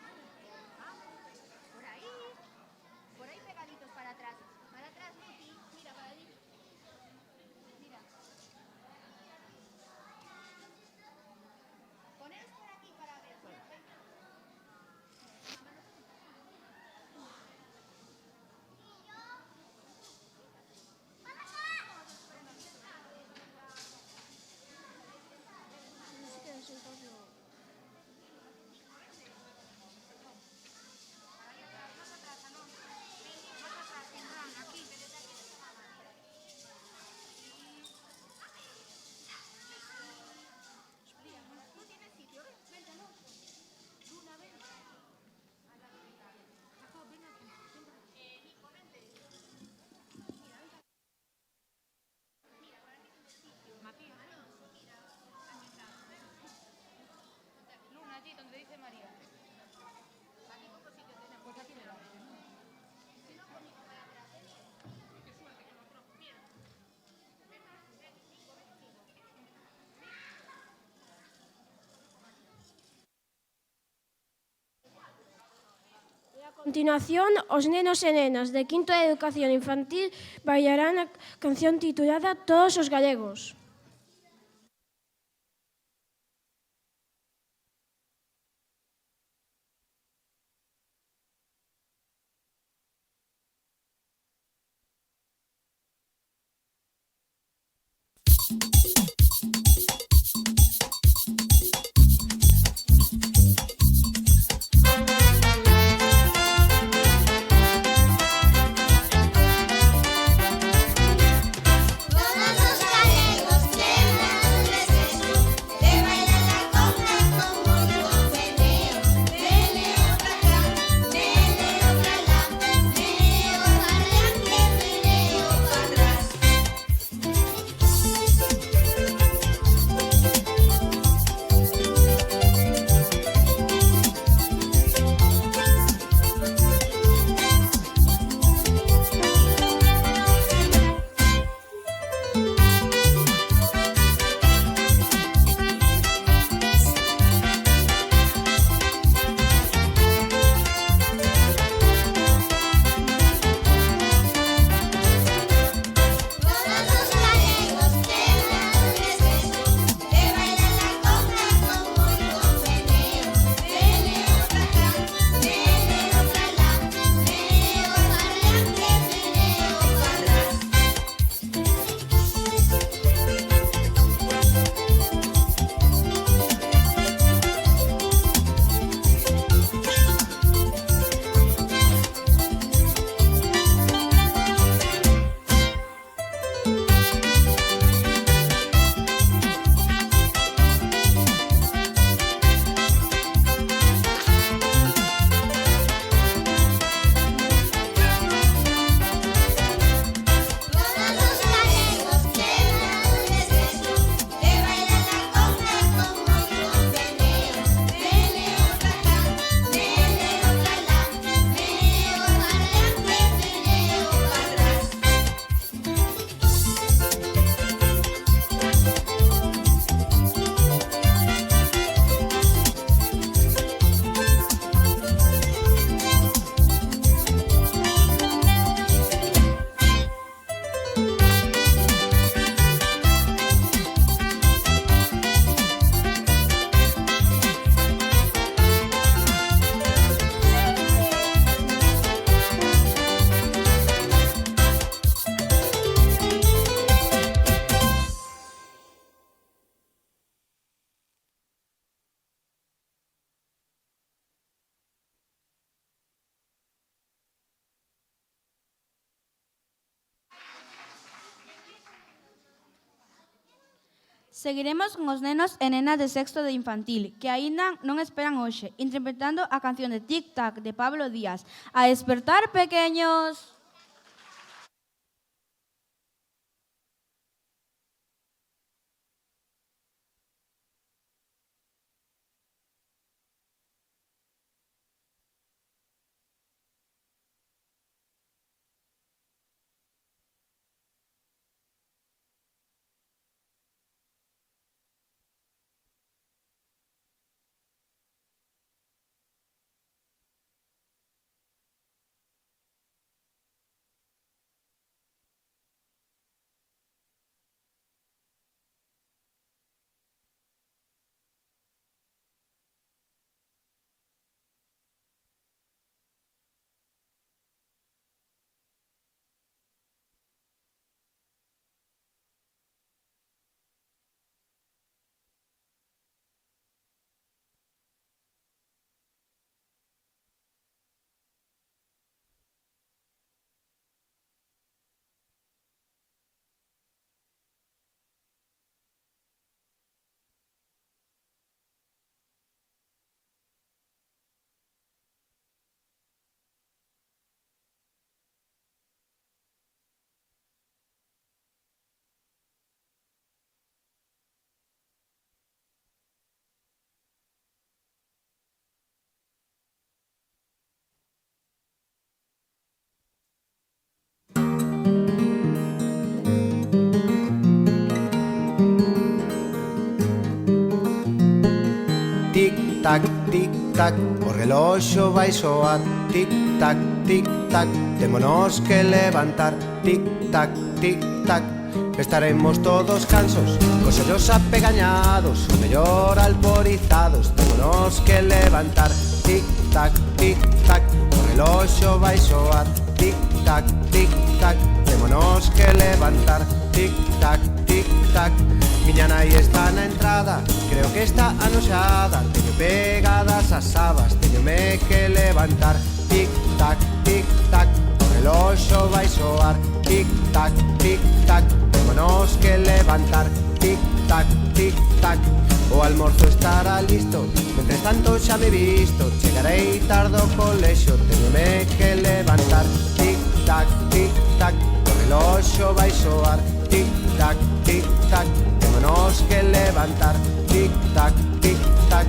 Por ahí pegaditos para atrás. Para atrás, Muti. Mira, para allí. Mira. Poneros por aquí para ver. A continuación, os nenos e nenas de quinto de educación infantil bailarán a canción titulada Todos os galegos. Seguiremos con os nenos e nenas de sexto de infantil, que aínda non esperan hoxe, interpretando a canción de Tic Tac de Pablo Díaz. A despertar, pequeños! Tic tac, o reloxo vai soar. Tic tic-tac, tic-tac, témonos que levantar, tic-tac, tic-tac. Estaremos todos cansos, cos ollos apegañados, o mellor alborizados, témonos que levantar, tic-tac, tic-tac, o reloxo vai soar, tic-tac, tic-tac, témonos que levantar, tic-tac, tic-tac. Miña nai está na entrada, creo que está anoxada, teño pegadas as sabas, teñome que levantar, tic-tac, tic-tac, o reloxo vai soar, tic-tac, tic-tac, témonos que levantar, tic-tac, tic-tac. O almorzo estará listo, mentres tanto xa me visto, chegarei tarde ao colexio, teñome que levantar, tic-tac, tic-tac, o reloxo vai soar, tic-tac, tic-tac, témonos que levantar, tic-tac, tic-tac.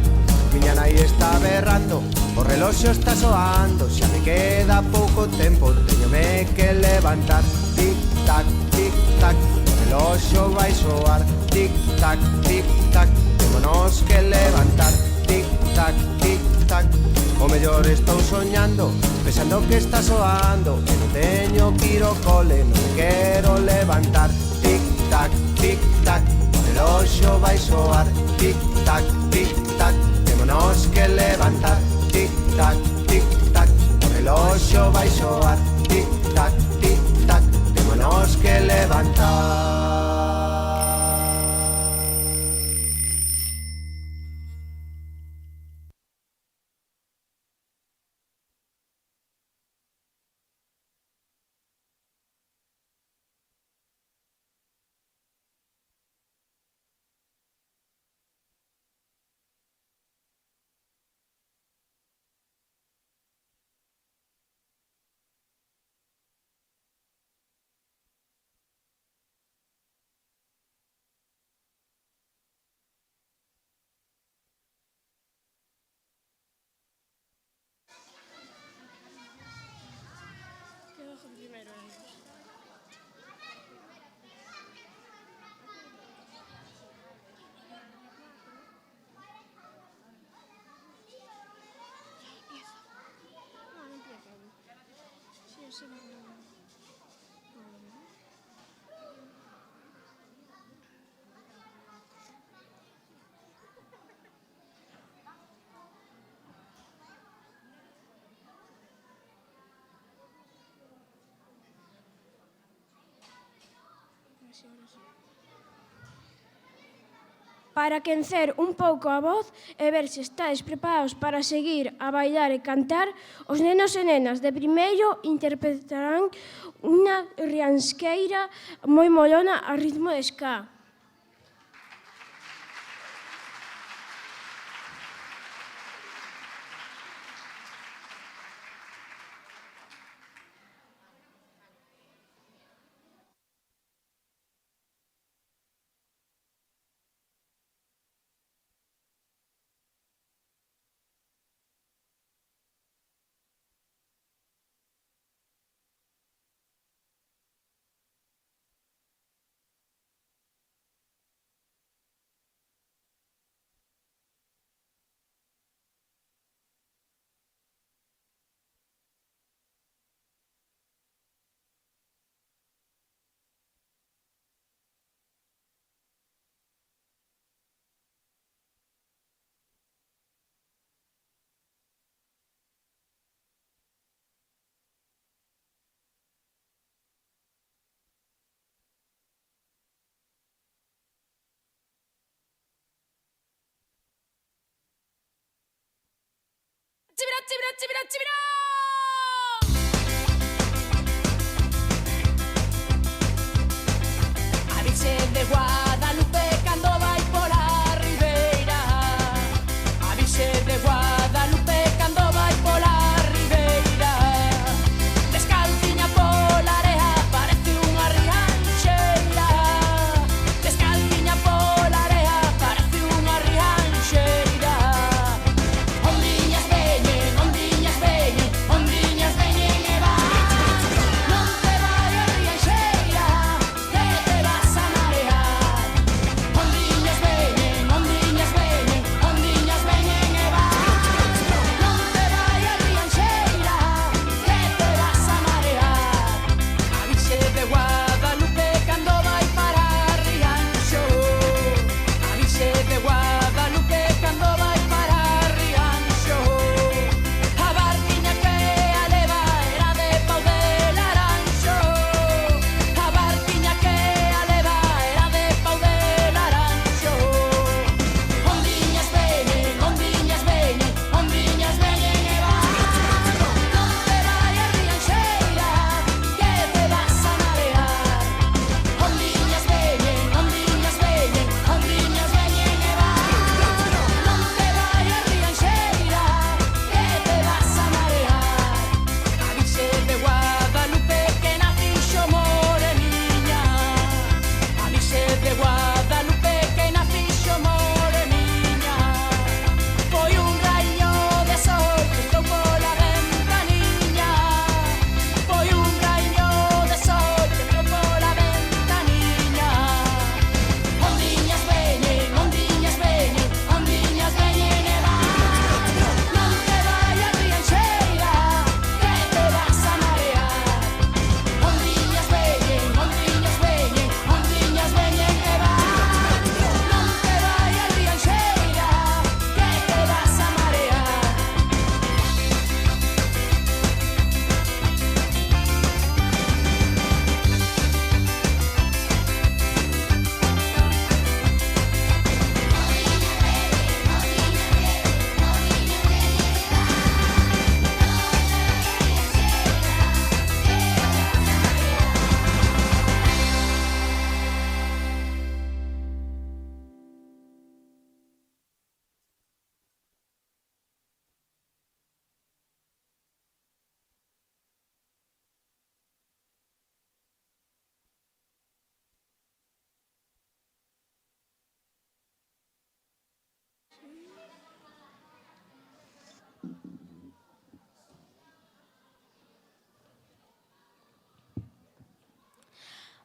Miña nai está berrando, o reloxo está soando, xa me queda pouco tempo, teñome que levantar, tic-tac, tic-tac, o reloxo vai soar, tic-tac, tic-tac, témonos que levantar, tic-tac, tic-tac. O mellor estou soñando, pensando que está soando, que non teño que ir ao cole, non me quero levantar, tic-tac, tic-tac, o reloxo vai soar, tic-tac, tic-tac, témonos que levantar, tic-tac, tic-tac, o reloxo vai soar, tic-tac, tic-tac, témonos que levantar. Para quencer un pouco a voz e ver se estáis preparados para seguir a bailar e cantar, os nenos e nenas de primeiro interpretarán unha riansqueira moi molona a ritmo de ska. Chibira, chibira, chibira, chibira! A Virxe de Guadalupe cando vai pola ribeira, a Virxe de Guadalupe cando vai pola ribeira, descalciña pola area parece unha rianxeira, descalciña pola area parece unha rianxeira. Ondiñas veñen,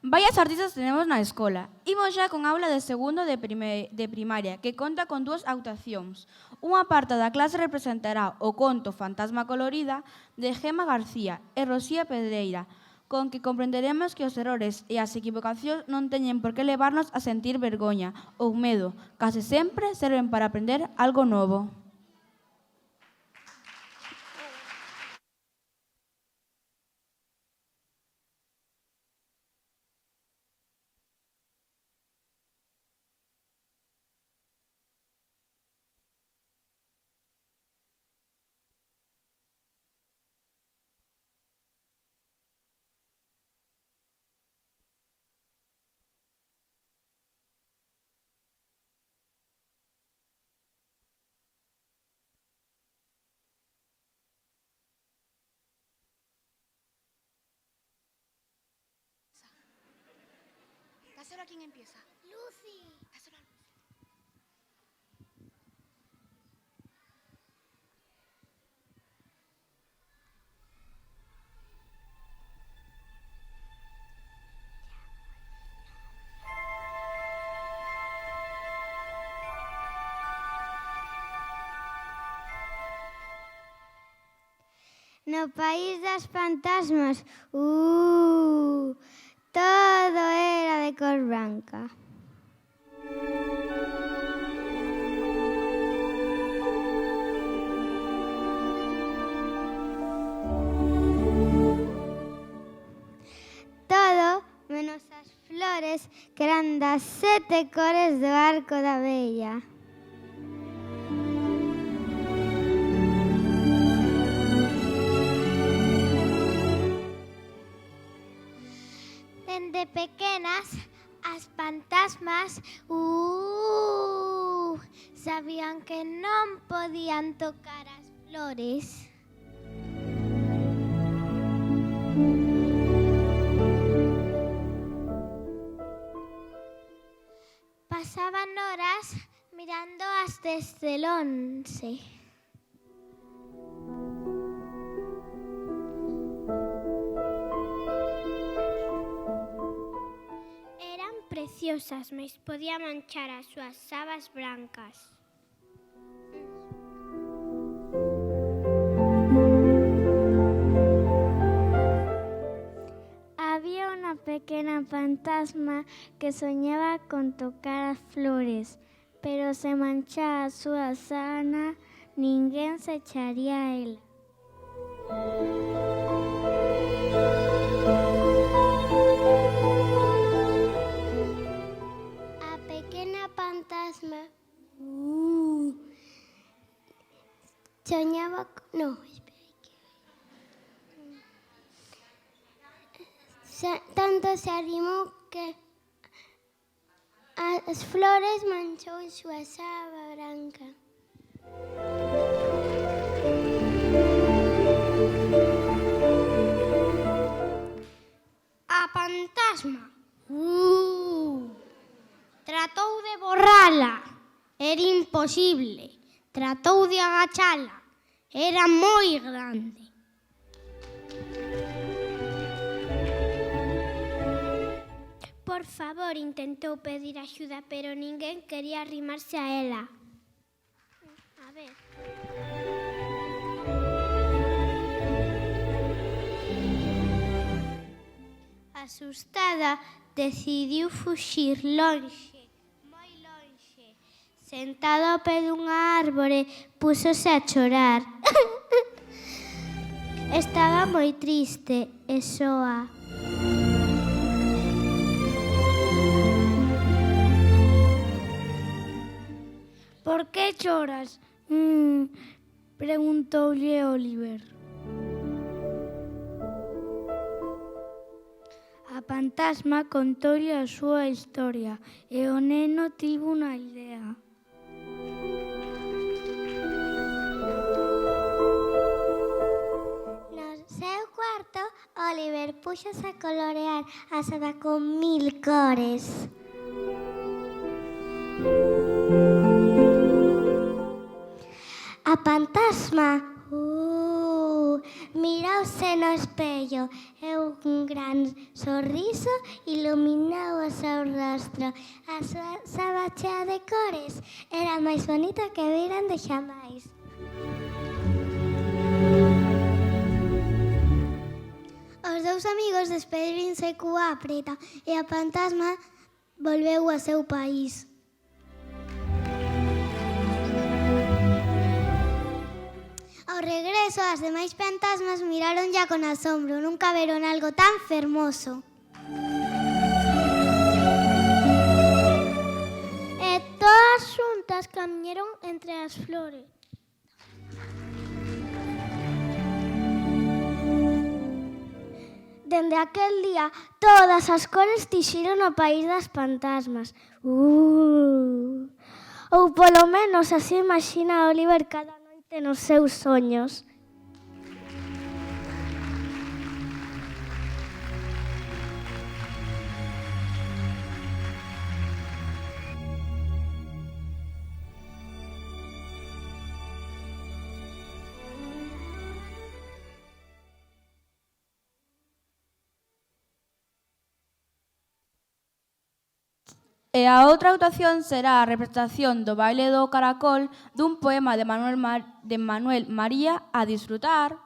Varias artistas tenemos na escola. Imos xa con aula de segundo de primaria, que conta con 2 actuacións. Unha parte da clase representará o conto Fantasma colorida de Gema García e Rosía Pedreira, con que comprenderemos que os errores e as equivocacións non teñen por que levarnos a sentir vergoña ou medo. Case sempre serven para aprender algo novo. Dáselo a quién empieza. Lucy. Dáselo a Lucy. No país das fantasmas, todo era de cor branca. Todo menos as flores que eran das 7 cores do arco da vella. Dende pequenas, as fantasmas sabían que non podían tocar as flores. Pasaban horas mirándoas desde el 11. Preciosas, mas podía manchar as súas sabas brancas. Había unha pequena fantasma que soñaba con tocar as flores, pero se manchaba a súa sábana, ninguén se echaría a ela. Fantasma soñaba tanto se arrimou que as flores manchou súa sábana branca. A fantasma tratou de borrala, era imposible. Tratou de agachala, era moi grande. Por favor, intentou pedir axuda, pero ninguén quería arrimarse a ela. A ver. Asustada, decidiu fuxir lonxe. Sentado ao pé dunha árbore, púsose a chorar. Estaba moi triste e soa. Por que choras? Preguntoulle Oliver. A fantasma contoulle a súa historia e o neno tivo unha idea. Oliver puxose a colorear a sada con 1000 cores. A fantasma mirouse no espello e un gran sorriso iluminou o seu rostro. A súa saba chea de cores era máis bonita que viran de xamais. Os dous amigos despedíronse cunha apreta e a fantasma volveu ao seu país. Ao regreso, as demais fantasmas miraron ya con asombro. Nunca veron algo tan fermoso. E todas xuntas camiñaron entre as flores. Dende aquel día, todas as cores tixiron o país das fantasmas. Ou polo menos así imagina Oliver cada noite nos seus soños. E a outra actuación será a representación do baile do caracol dun poema de Manuel María a disfrutar.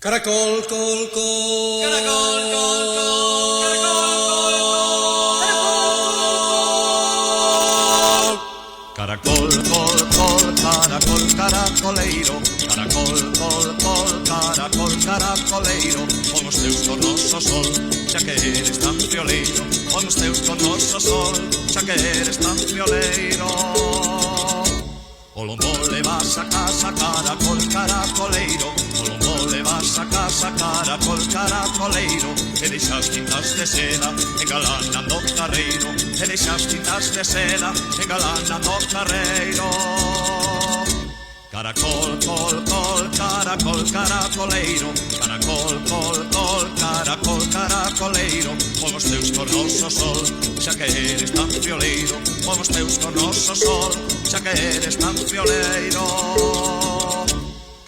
Caracol, col, col. Caracol, col, col. Caracol, col, col. Caracol, caracoleiro. Caracol, col, col. Caracol, caracoleiro. Pon os teus cornos ao sol, xa que eres tan frioleiro. Pon os teus cornos ao sol, xa que eres tan frioleiro. O lombo le vas a casa, caracol, caracoleiro. O lombo le vas a casa, caracol, caracoleiro. E deixas tintas de seda engalanando o carreiro. E deixas tintas de seda engalanando o carreiro. Caracol, col, col, caracol, caracoleiro. Caracol, col, col, caracol, caracoleiro. Pon os teus cornos ao sol, xa que eres tan frioleiro. Pon os teus cornos ao sol, xa que eres tan frioleiro.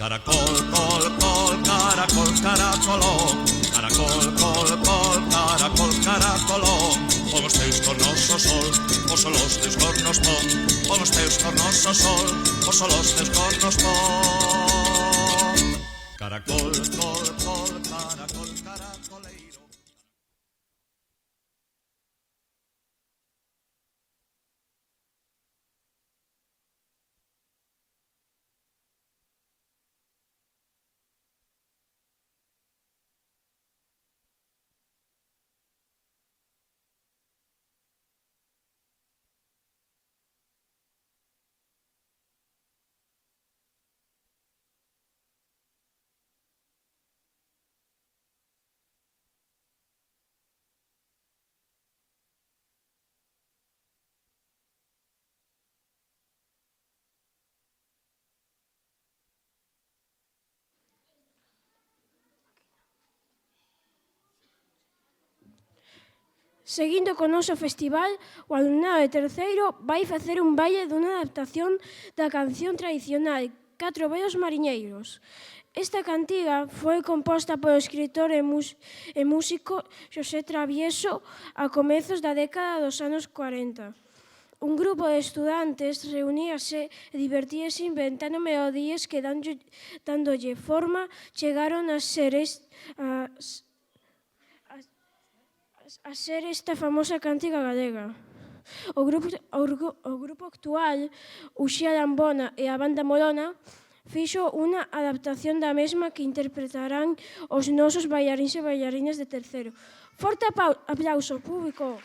Caracol, col, col, caracol, caracolón. Caracol, col, col, caracol, caracolón. Pon os teus cornos ao sol, o sol os teus cornos pon. Pon os teus cornos ao sol, o sol os teus cornos pon. Caracol, col, col, caracol, caracoleiro. Seguindo co noso festival, o alumnado de terceiro vai facer un baile dunha adaptación da canción tradicional Catro Veos Mariñeiros. Esta cantiga foi composta polo escritor e músico Xosé Travieso a comezos da década dos anos 40. Un grupo de estudantes reuníase e divertíase inventando melodías que dándolle forma chegaron a ser a ser esta famosa cántiga galega. O grupo actual, Uxía Lambona e a Banda Molona, fixo unha adaptación da mesma que interpretarán os nosos bailaríns e bailarinas de terceiro. Forte aplauso, público.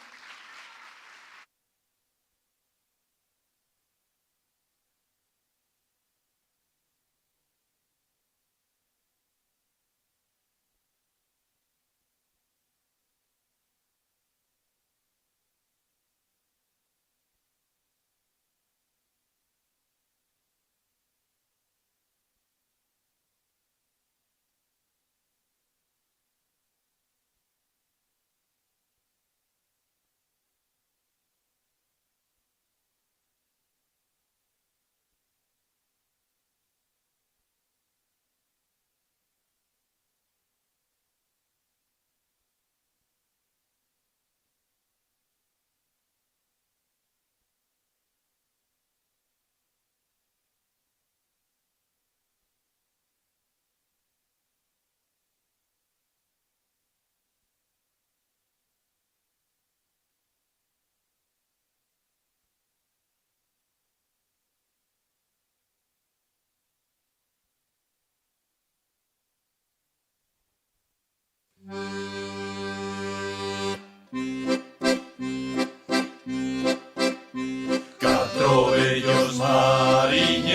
Catro bellos mariñeiros,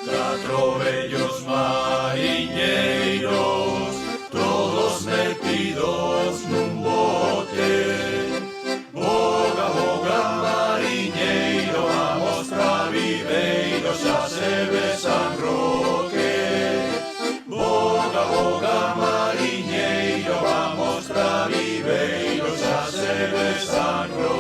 catro bellos mariñeiros, todos metidos nun bote. Boga, boga, mariñeiro, vamos pra Viveiro, xa se ve San Roque. Boga, boga, mariñeiro, vamos pra Viveiro, xa se ve San Roque.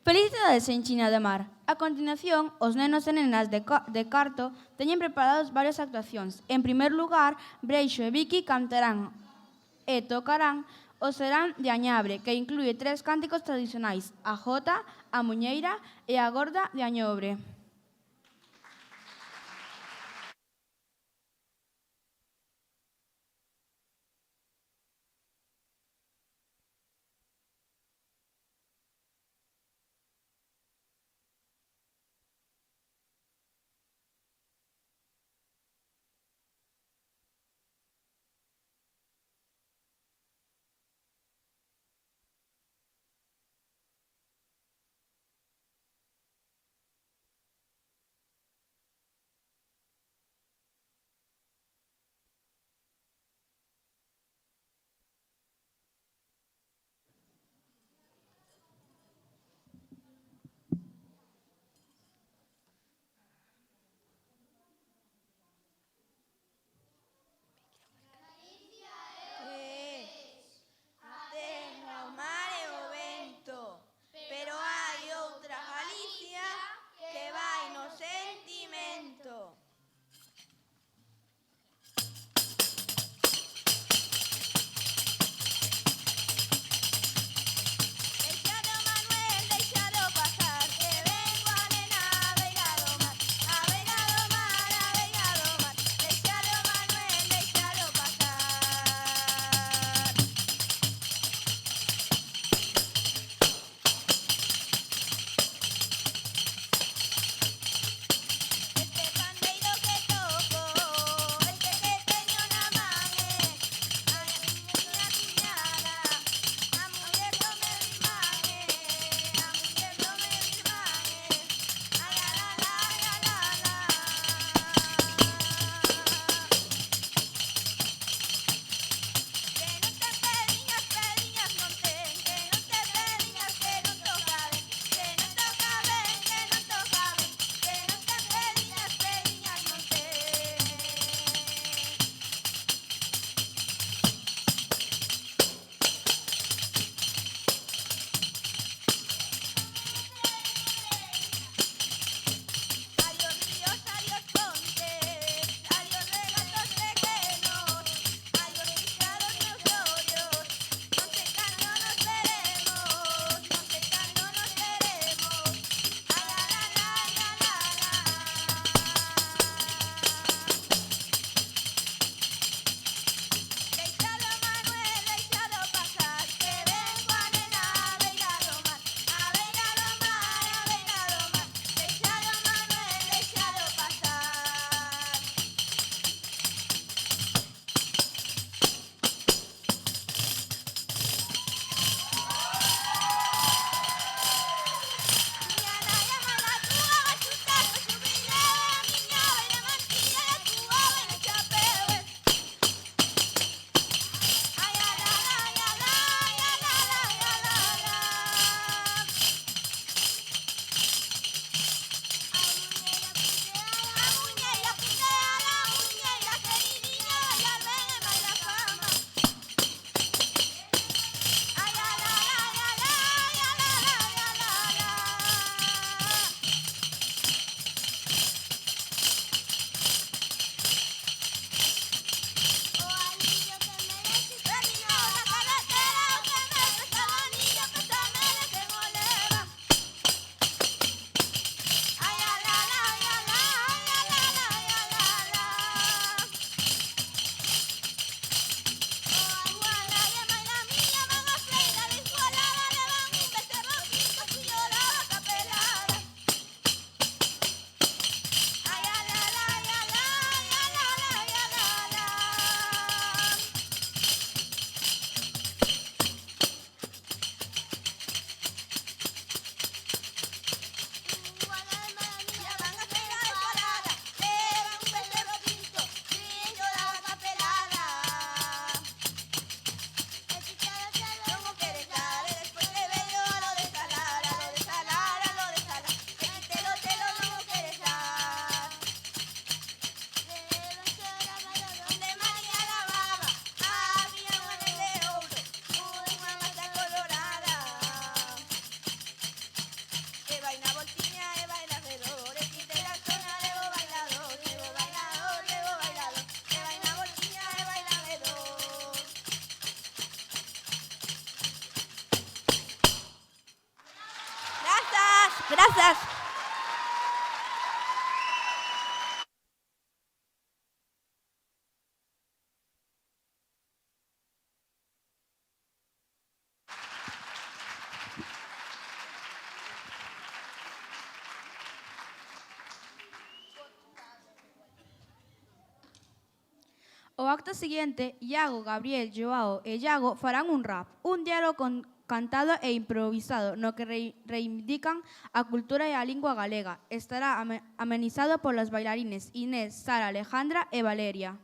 Felicidades en China de Mar. A continuación, os nenos e nenas de Carto teñen preparados varias actuacións. En primer lugar, Breixo e Vicky cantarán e tocarán o Serán de Añabre, que inclúe 3 cánticos tradicionais, a Jota, a Muñeira e a Gorda de Añobre. Grazas. O acto seguinte, Iago, Gabriel, Joao e Iago farán un rap, un diálogo cantado e improvisado no que reivindican a cultura e a lingua galega. Estará amenizado polas bailarines Inés, Sara, Alejandra e Valeria.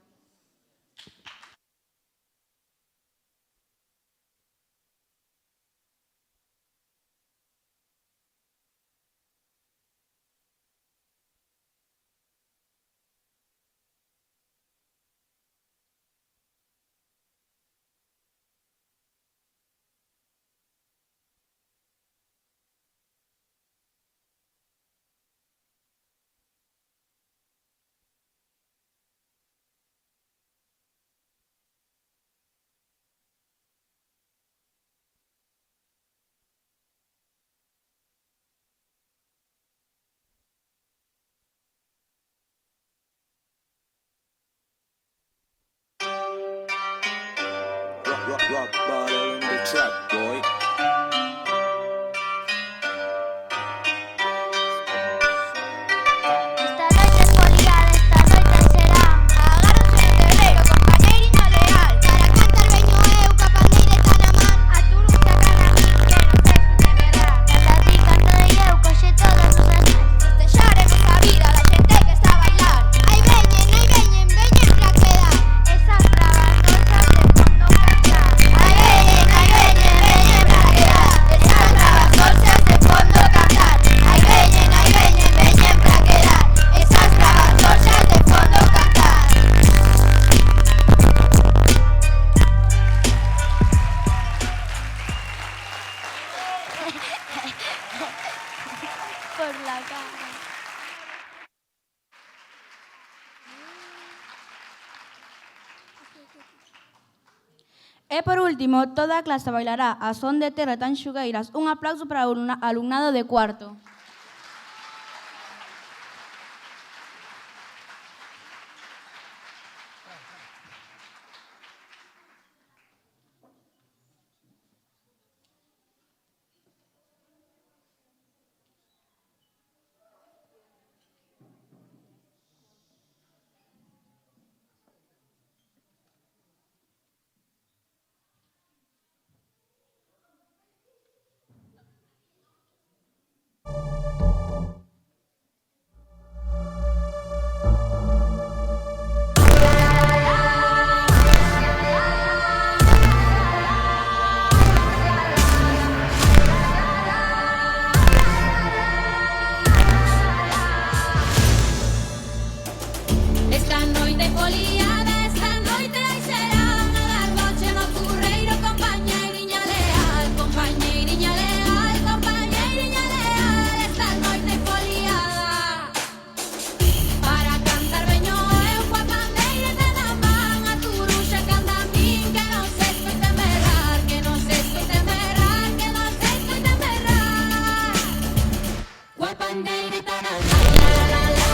Rock bottle on the track, boy. Esta noite é foliada, esta noite será. Agárrense no terreiro, compañeiriño leal. Para cantar veño eu, ca pandeira está na man. A turun sacan a min, que non sei que me dá. Canta ti, canto eu, coxe todos os asais. Festexaremos a vida da xente que está a bailar. Aí veñen pra quedar. Esas bravas cosas de fondo cantar. Aí veñen pra quedar. Esas bravas cosas de fondo cantar. Aí veñen pra quedar. Esas bravas cosas de fondo cantar. Por la cara. E por último, toda a clase bailará a son de terra tan xugueiras. Un aplauso para o alumnado de cuarto. Esta noite foliada, esta noite aí será. A dar boche no curreiro, compañeiriña leal. Compañeiriña leal, compañeiriña leal. Esta noite foliada. Para cantar veño eu, coa pandeira de na man. A turuxa canta a min, que non se escoite berrar. Que non se escoite berrar, que non se escoite berrar. Coa pandeira de na man. La la la la.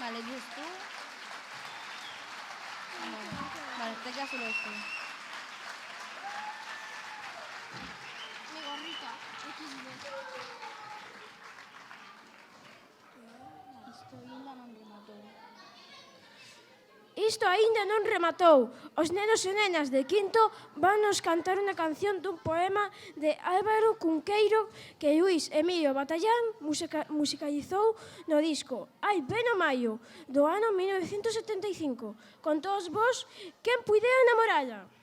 Vale, dices tú. Vale, te queda solo esto. Mi gorrita, XD. Isto Isto ainda non rematou. aínda non rematou. Os nenos e nenas de quinto van nos cantar unha canción dun poema de Álvaro Cunqueiro que Luís Emilio Batallán musicalizou no disco Ai Veno Maio, do ano 1975. Con todos vos, quen puidera namorala?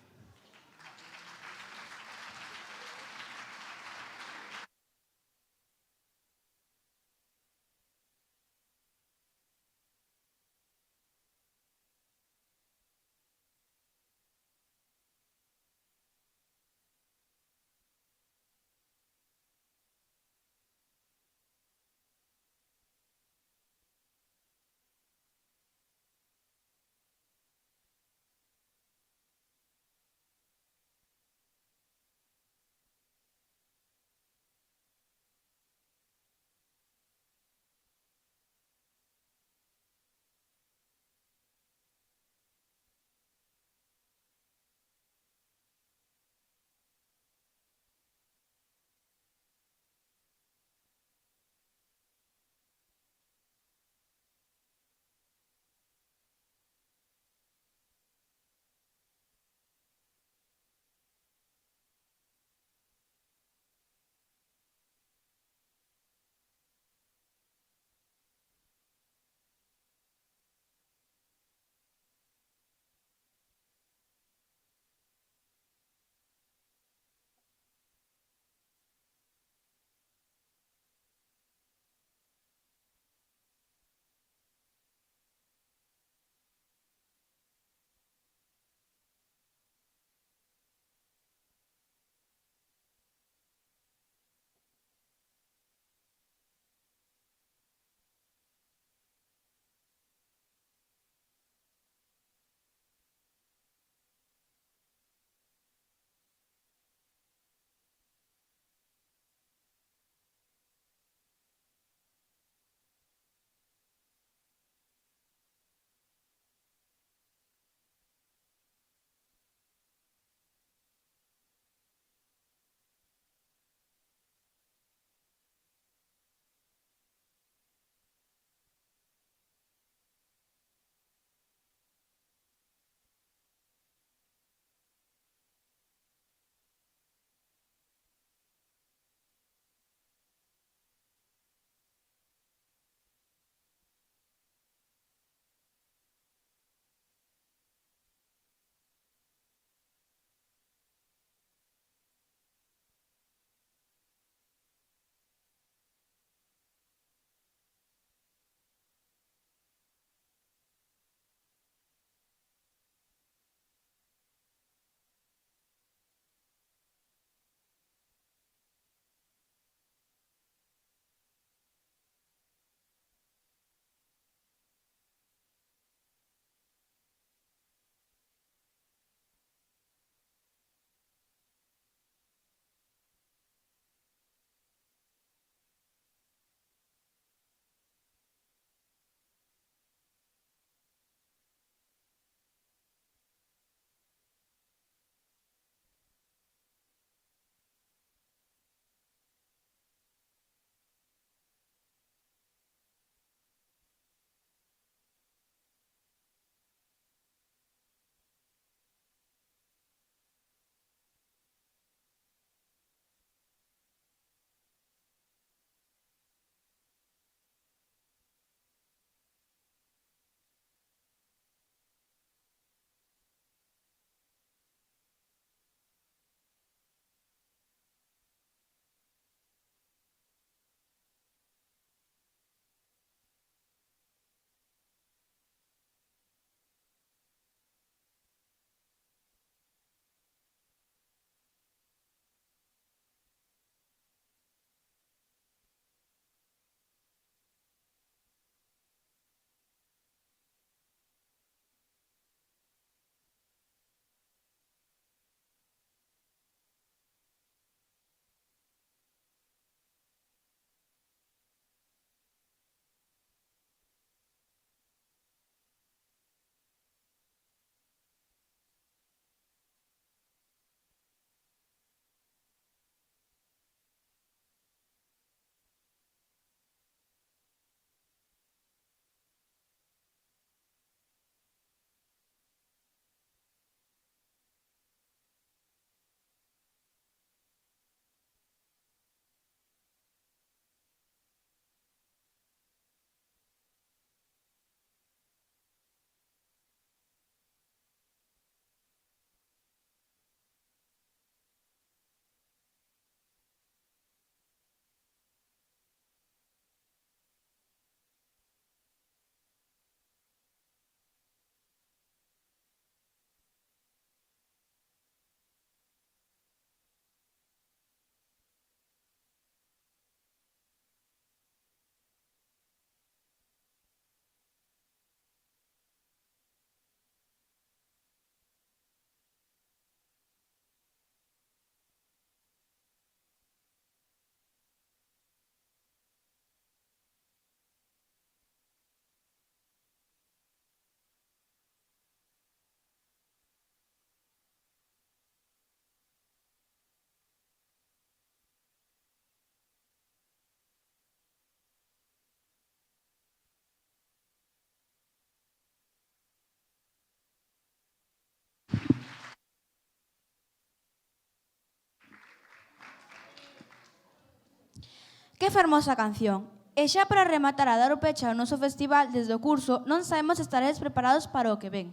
Que fermosa canción. E xa para rematar a dar o peche ao noso festival desde o curso, non sabemos se estaredes preparados para o que ven.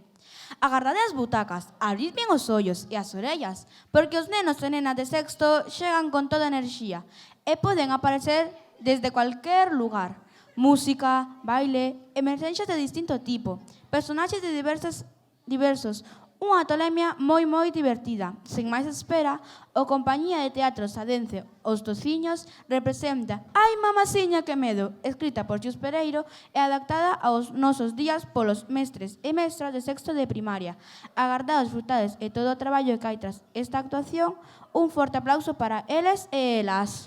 Agardade as butacas, abrid ben os ollos e as orellas, porque os nenos e nenas de sexto chegan con toda a enerxía e poden aparecer desde cualquier lugar. Música, baile, emerxencias de distinto tipo, personaxes de diversos, unha tolemia moi divertida. Sen máis espera, o compañía de teatro Sadense Os Tociños representa Ai mamaciña que medo, escrita por Xus Pereiro e adaptada aos nosos días polos mestres e mestras de sexto de primaria. Agardados, frutades e todo o traballo que hai tras esta actuación, un forte aplauso para eles e elas.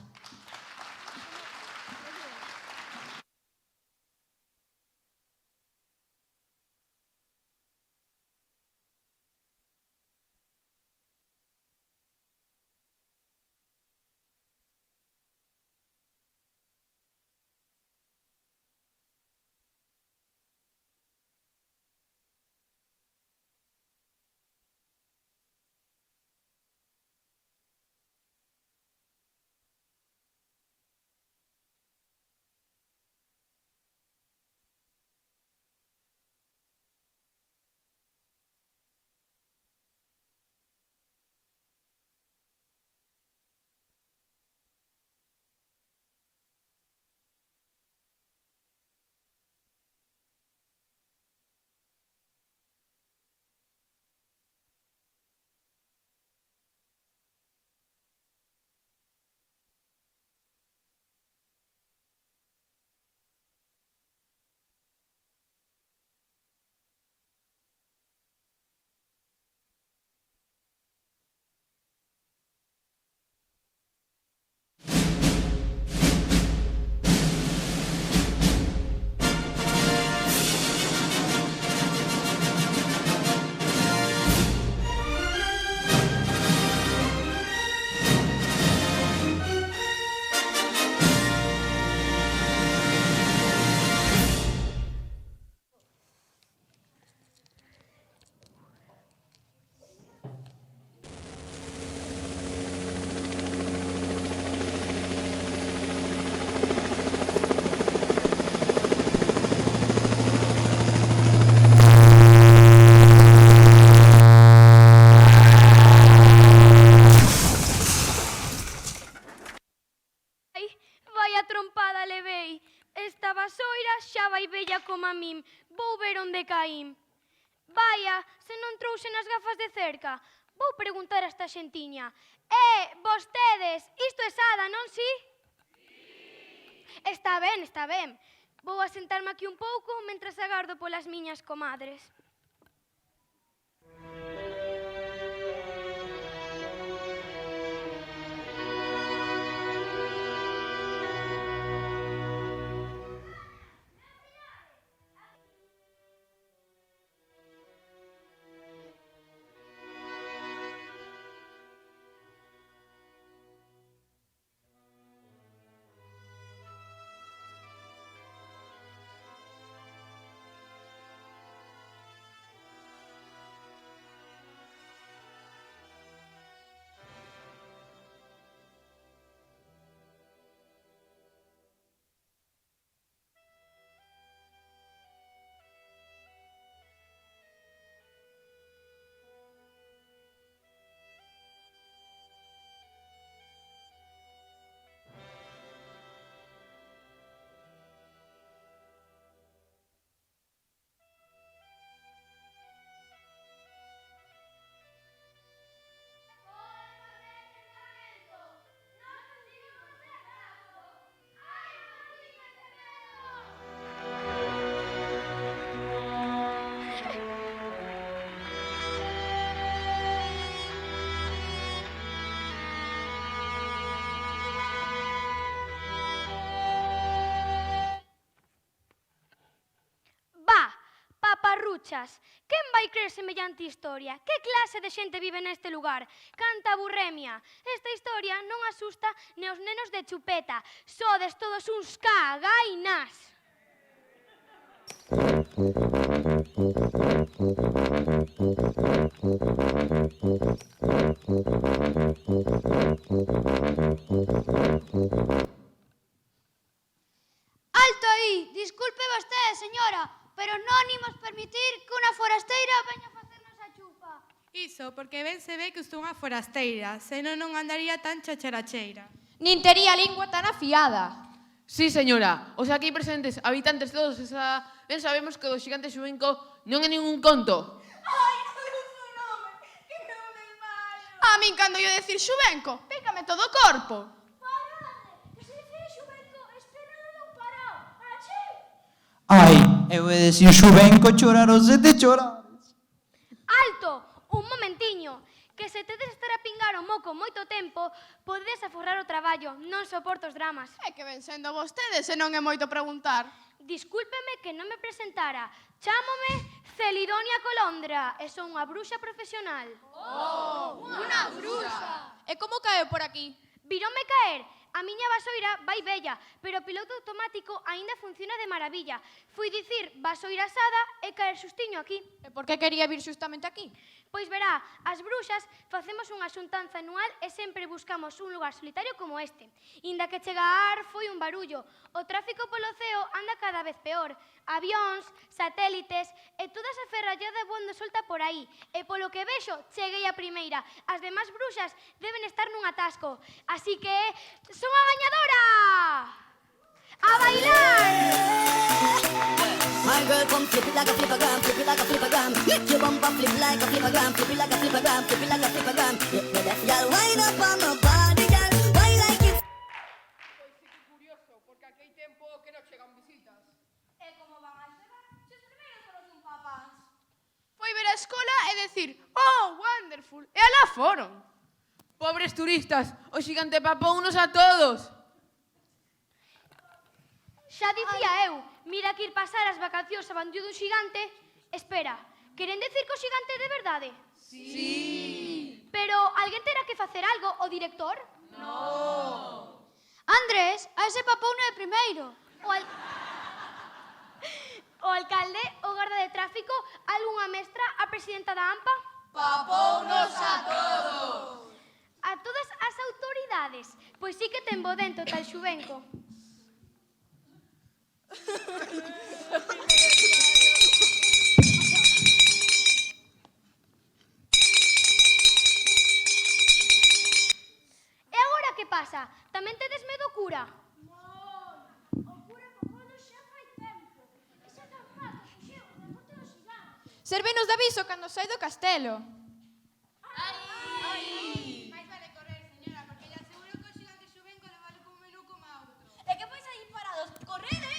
Como a min, vou ver onde caín. Vaia, se non trouxen as gafas de cerca. Vou preguntar a esta xentiña. Vostedes, isto é Sada, non si? Está ben, está ben. Vou a sentarme aquí un pouco mentras agardo polas miñas comadres. Paparruchas, quen vai crer semellante historia? Que clase de xente vive neste lugar? Canta aburremia. Esta historia non asusta ni aos nenos de chupeta. Sodes todos uns cagainas. non imos permitir que unha forasteira veña a facernos a chupa. Iso, porque ben se ve que estou unha forasteira, senón non andaría tan chacharacheira. Nin tería a lingua tan afiada. Sí, señora, os aquí presentes habitantes todos ben sabemos que o xigante xubenco non é ningún conto. A min cando yo decir xubenco, pícame todo o corpo. Ai, eu he decir xubenco choraros e te chorares. Alto! Un momentiño. Que se tedes estar a pingar o moco moito tempo, podedes aforrar o traballo. Non soporto os dramas. É que ven sendo vostedes e non é moito preguntar. Discúlpeme que non me presentara. Chámome Celidonia Colondra e son unha bruxa profesional. Oh, unha bruxa! E como caeu por aquí? Vironme caer. A miña vasoira vai bella, pero o piloto automático aínda funciona de maravilla. Fui dicir vasoira asada e caer xustiño aquí. E por que quería vir xustamente aquí? Pois verá, as bruxas facemos unha xuntanza anual e sempre buscamos un lugar solitario como este. Inda que chegar foi un barullo. O tráfico polo ceo anda cada vez peor. Avións, satélites e toda esa ferrallada voando solta por aí. E polo que vexo, cheguei a primeira. As demás bruxas deben estar nun atasco. Así que, son a gañadora! A bailar! My girl, come flip it like a flippergram, flip it like a flippergram. Make your bumper flip like a flippergram, flip it like a flippergram, flip it like a flippergram. Yeah, that y'all wind up on my body, girl. Why like it? Pois sí que curioso, porque aquí hai tempo que non chegan visitas. E como van a chegar? Se os primeiros foron son papás. Foi ver a escola e decir, oh, wonderful, e alá foron. Pobres turistas, o xigante papounos a todos. Xa dicía eu, mira que ir pasar as vacacións a bandido dun xigante. Espera, queren decir que o xigante é de verdade? Sí. Pero alguén terá que facer algo, o director? No. Andrés, a ese papouno de primeiro. O alcalde, o garda de tráfico, algunha mestra, a presidenta da AMPA? Papounos a todos. A todas as autoridades, pois sí que ten bo dentro tal xubenco. E agora que pasa? Tamén tedes medo cura? O cura papouno xa fai tempo. E xa capaz que fuxiu da morte do xigante. Servenos de aviso cando sai do castelo. Mais vale correr, señora, porque ya seguro que o xigante xubenco levalo como menú como a outro. E que pois aí parados? Correde!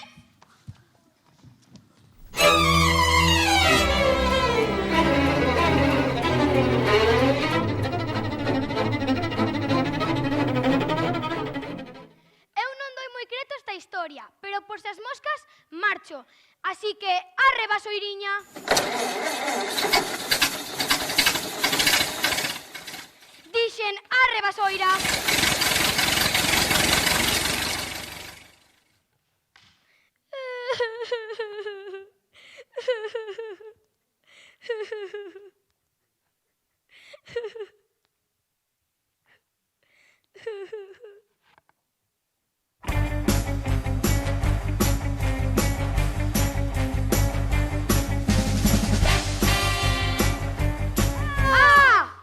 Eu non doi moi creto esta historia, pero por se as moscas, marcho. Así que, arre, vasoiriña! Dixen, arre, vasoira!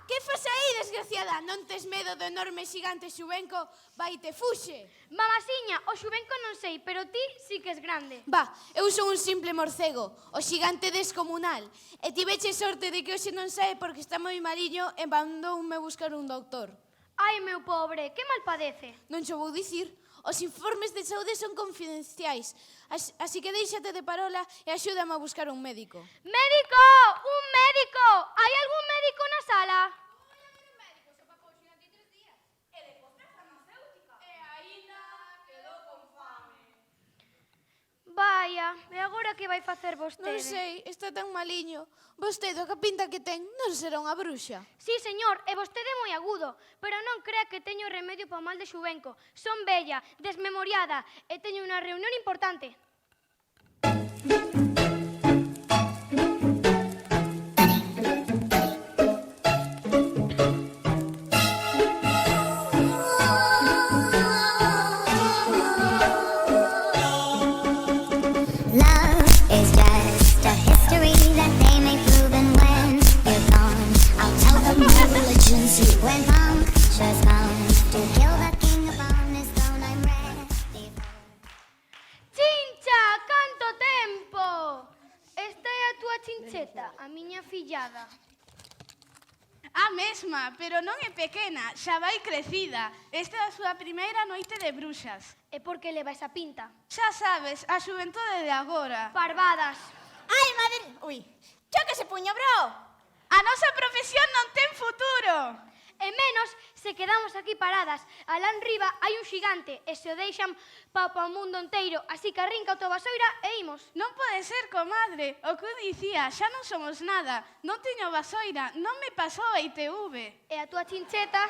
Que fas aí, desgraciada? Non tes medo do enorme xigante xubenco? Vai te fuxe. Mamasiña, o xubenco non sei, pero ti sí que es grande. Va, eu son un simple morcego, o xigante descomunal. E tiveche sorte de que hoxe non sae porque está moi maliño e mandoume buscar un doutor. Ai, meu pobre, que mal padece. Non xo vou dicir. Os informes de saúde son confidenciais, así que déixate de parola e axúdame a buscar un médico. Médico! Un médico! Hai algún médico na sala? Vaya, e agora que vai facer vostede? Non sei, está tan maliño. Vostede, o que pinta que ten, non será unha bruxa. Sí, señor, e vostede é moi agudo, pero non crea que teño remedio para o mal de xubenco. Son bella, desmemoriada e teño unha reunión importante. Love is just a history. Chincheta, a miña fillada? A mesma, pero non é pequena, xa vai crecida. Esta é a súa primeira noite de bruxas. E por que leva esa pinta? Xa sabes, a xuventude de agora. Parvadas. Ai, madre... Ui, chócase puño, bro! A nosa profesión non ten futuro. E menos se quedamos aquí paradas. Alá enriba hai un xigante e se o deixan pa o mundo inteiro. Así que arrinca o vasoira e imos. Non pode ser, comadre. O que eu dicía, xa non somos nada. Non teño vasoira, non me pasou a ITV. E a túa Chincheta?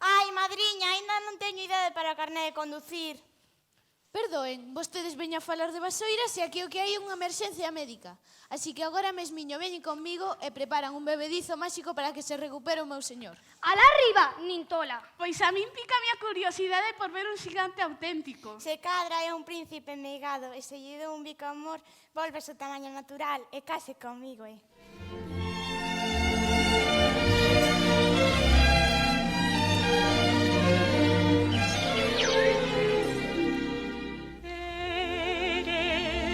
Ai, madriña, aínda non teño idade para carné de conducir. Perdoen, vostedes veñen a falar de vasoiras e aquí o que hai é unha emerxencia médica. Así que agora mesmiño veñen comigo e preparan un bebedizo máxico para que se recupere o meu señor. Alá arriba, nin tola. Pois a min pica a miña curiosidade por ver un xigante auténtico. Se cadra é un príncipe meigado e se lle dou un bico amor, volve ao seu tamaño natural e case comigo,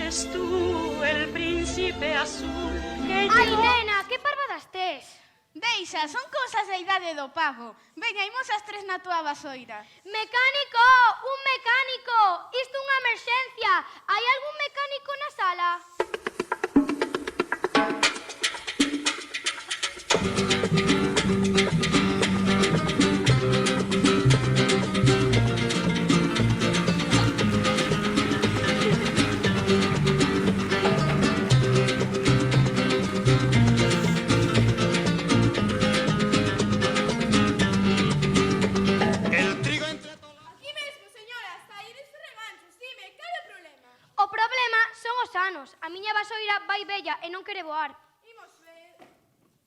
Eres tú el príncipe azul que Ai, nena, que parvadas tes? Deixa, son cousas da idade do pavo. Veña, imos as tres na túa vasoira. Mecánico, un mecánico. Isto é unha emerxencia. Hai algún mecánico na sala? A miña vasoira vai bella e non quere voar. Imos ver.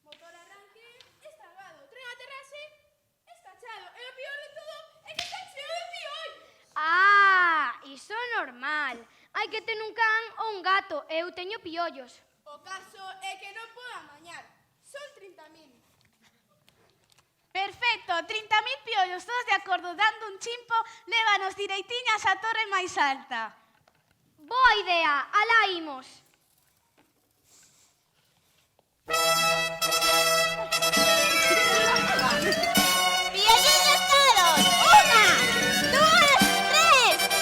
Motor arranque, estragado. Tren aterrase, estachado. E o peor de todo é que está cheo de piollos. Ah, iso é normal. Hai que ter un can ou un gato e eu teño piollos. O caso é que non podo amañar. Son 30.000. Perfecto, 30.000 piollos, todos de acordo, dando un chimpo, lévanos direitiñas á torre máis alta. Boa idea, alá imos. ¡Piolliños todos! ¡Una! ¡Dos! ¡Tres!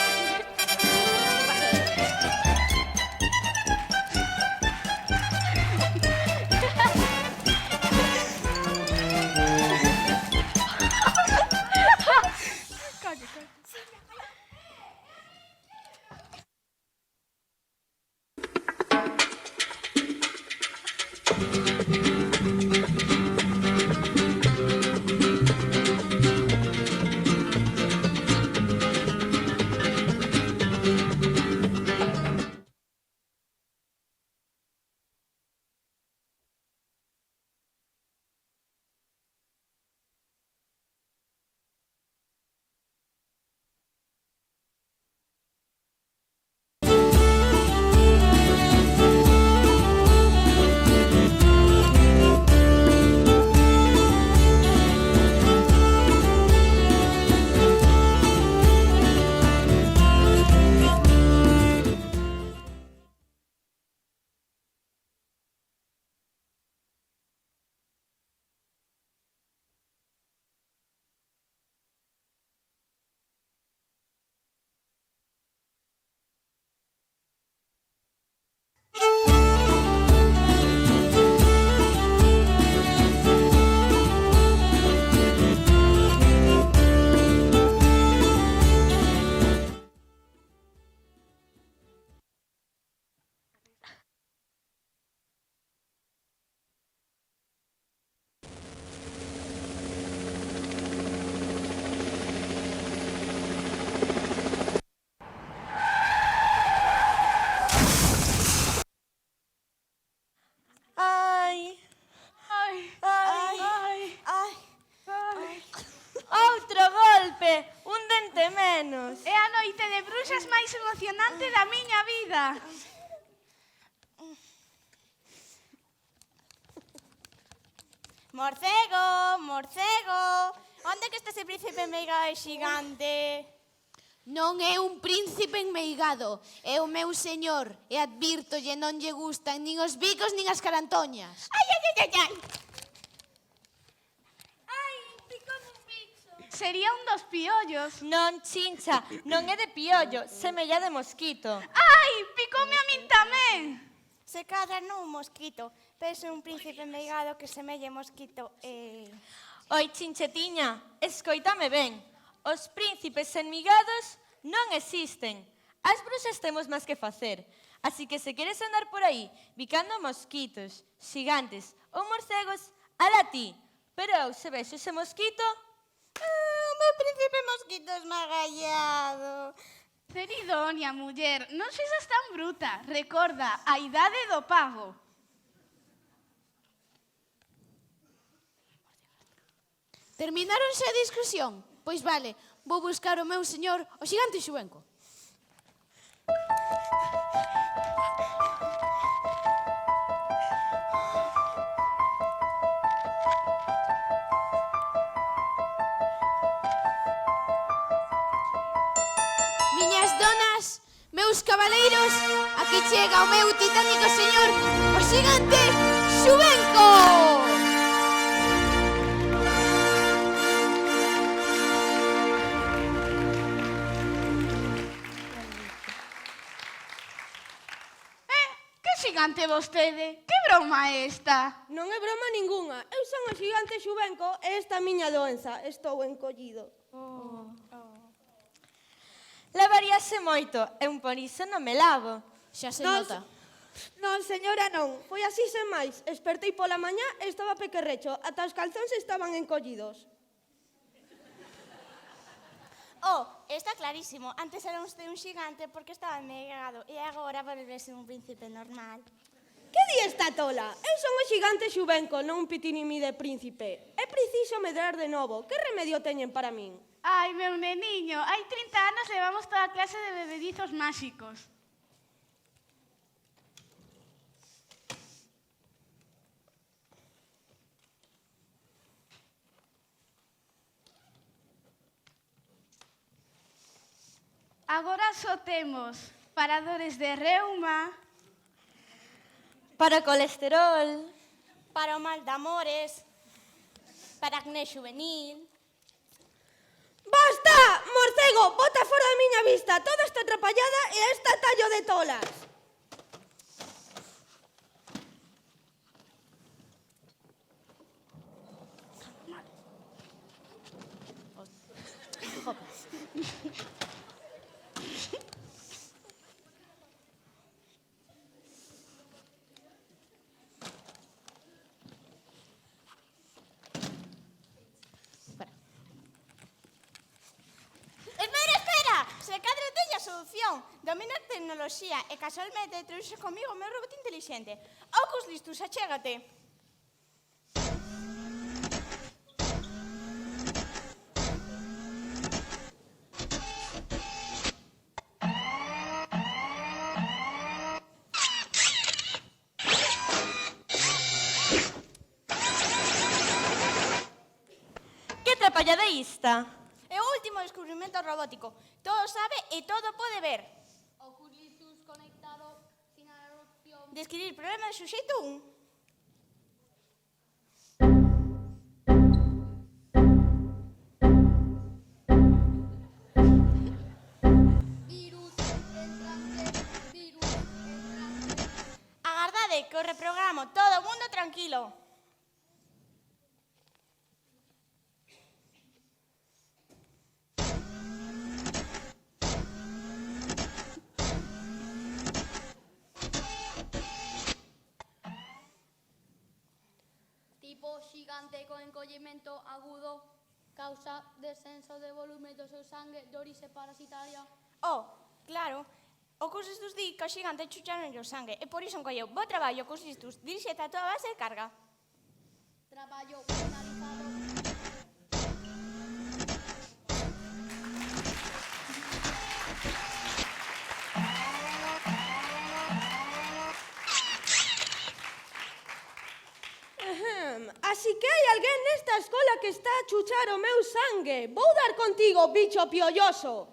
emocionante da miña vida. Morcego, morcego, onde que está ese príncipe mega e xigante? Non é un príncipe enmeigado, é o meu señor, e advírtolle non lle gustan nin os bicos nin as carantoñas. Ai, ai, ai, ai, ai. Sería un dos piollos. Non, Chincha, non é de piollo, semella de mosquito. Ai, picoume a min tamén. Se cadra non un mosquito, pero é un príncipe enmeigado que semelle mosquito e... Oi, Chinchetiña, escoítame ben. Os príncipes enmigados non existen. As bruxas temos máis que facer. Así que se queres andar por aí bicando mosquitos, xigantes ou morcegos, ala ti. Pero eu, se vexo ese mosquito... O meu príncipe mosquito esmagallado. Ceridonia, muller, non sexas tan bruta. Recorda, a idade do pavo. Terminaronse a discusión? Pois vale, vou buscar o meu señor, o xigante xubenco. Miñas donas, meus cabaleiros, aquí chega o meu titánico señor, o xigante xubenco! Xigante vostede, que broma é esta? Non é broma ningunha. Eu son o xigante xubenco e esta miña doenza. Estou encollido. Lavaríase moito, e un por iso non me lavo. Xa se nota. Non, señora, non. Foi así sen máis. Espertei pola mañá e estaba pequerrecho. Ata os calzóns estaban encollidos. Oh, está clarísimo. Antes era usted un xigante porque estaba enmeigado e agora volverse un príncipe normal. Que di esta tola? Eu son o xigante xubenco, non un pitinimi de príncipe. É preciso medrar de novo. Que remedio teñen para min? Ai, meu neniño, hai 30 anos levamos toda clase de bebedizos máxicos. Agora só temos paradores de reuma, para colesterol, para o mal de amores, para acné juvenil. Basta! Morcego, bota fora da miña vista toda esta atrapallada e esta tallo de tolas. Domina a tecnoloxía e casualmente trouxe comigo o meu robot inteligente. Ocus listus, achégate. Que atrapallada é ista? É o último descubrimento robótico. Todo sabe e todo pode ver. Oculistus conectado sin erupción. Describir problema de suxeito 1. Agardade que o reprogramo. Todo o mundo tranquilo. Tipo xigante con encollemento agudo, causa descenso de volume do seu sangue, dorixe parasitaria. Oh, claro. O Cusistus di que o xigante chucharon o sangue e por iso encolleu. Bo traballo, Cusistus. Dirixete a toda base de carga. Traballo finalizado. Así que hai alguén nesta escola que está a chuchar o meu sangue. Vou dar contigo, bicho piolloso.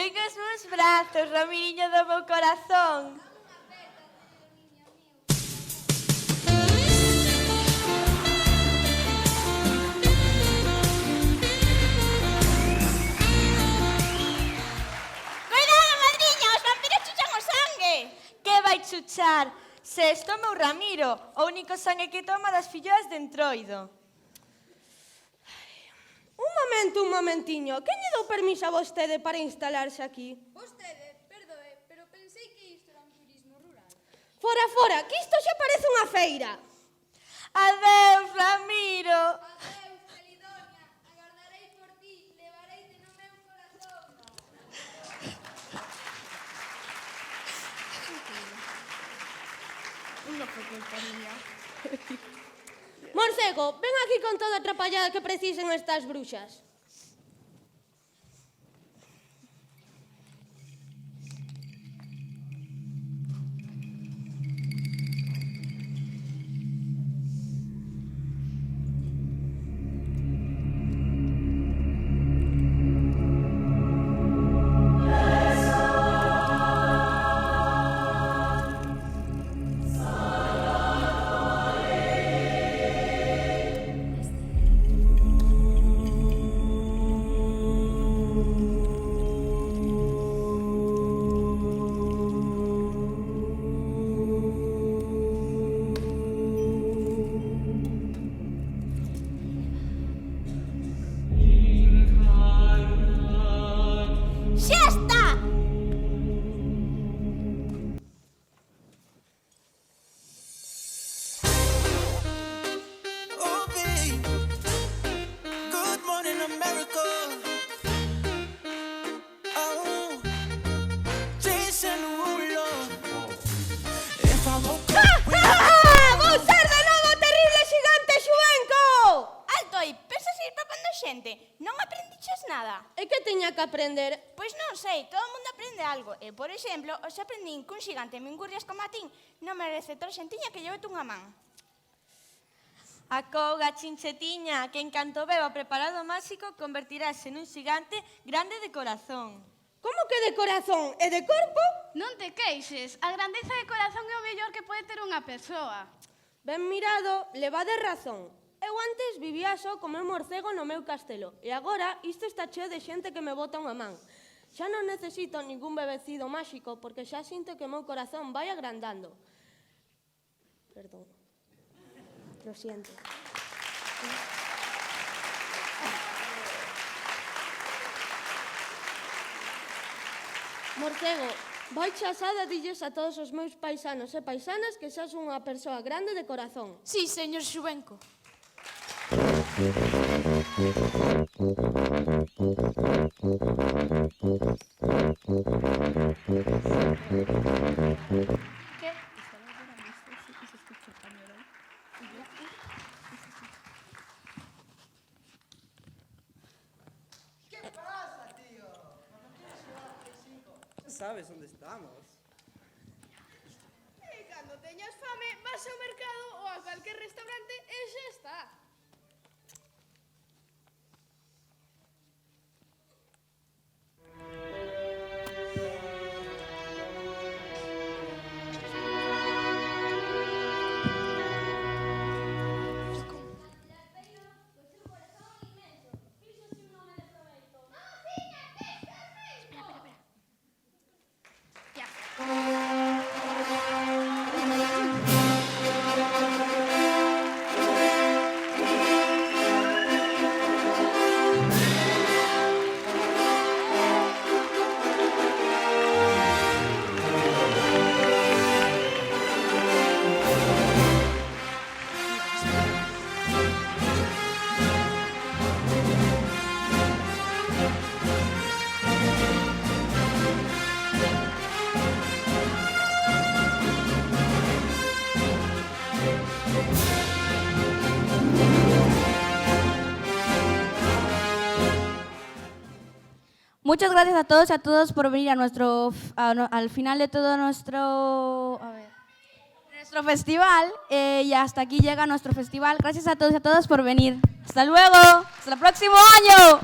Ven aos meus brazos, Ramiriño do meu corazón. Cuidado, madriña, os vampiros chuchan o sangue. Que vai chuchar? Se isto meu Ramiro, o único sangue que toma das filloas de entroido. Un momentiño. Quen lle dou permiso a vostede para instalarse aquí? Vostede, perdoe, pero pensei que isto era un turismo rural. Fora, que isto xa parece unha feira. Adeus, Ramiro. Adeus, Celidonia, agardarei por ti, levareite no meu corazón. Non foi culpa mía. Morcego, ven aquí con toda a atrapallada que precisen estas bruxas. Xa está! Oh, babe. Good morning, America. Oh, Jason Derulo. If I woke up with ¡Vou ser de novo o terrible xigante xuenco! Alto aí, pensas ir papando xente? Non aprendiches nada? E que tiña que aprender? Pois non sei, todo o mundo aprende algo. E, por exemplo, os aprendín cun xigante me engurrias como a tin non merece toda xentiña que llevete unha man. A couga chinchetiña, que en canto beba preparado máxico convertirase nun xigante grande de corazón. Como que de corazón e de corpo? Non te queixes, a grandeza de corazón é o mellor que pode ter unha persoa. Ben mirado, levades razón. Eu antes vivía só como un morcego no meu castelo e agora isto está cheo de xente que me bota unha man. Xa non necesito ningún bebecido máxico porque xa sinto que o meu corazón vai agrandando. Perdón. Lo siento. Morcego, vai chasada dilles a todos os meus paisanos e paisanas que xa son unha persoa grande de corazón. Sí, señor Xubenco. ¿Qué pasa, tío? Ya sabes dónde estamos. E cando teñas fame, vas ao mercado ou a cualquier restaurante e xa está. Muchas gracias a todos y a todas por venir a al final de todo nuestro festival. Y hasta aquí llega nuestro festival. Gracias a todos y a todas por venir. Hasta luego. Hasta el próximo año.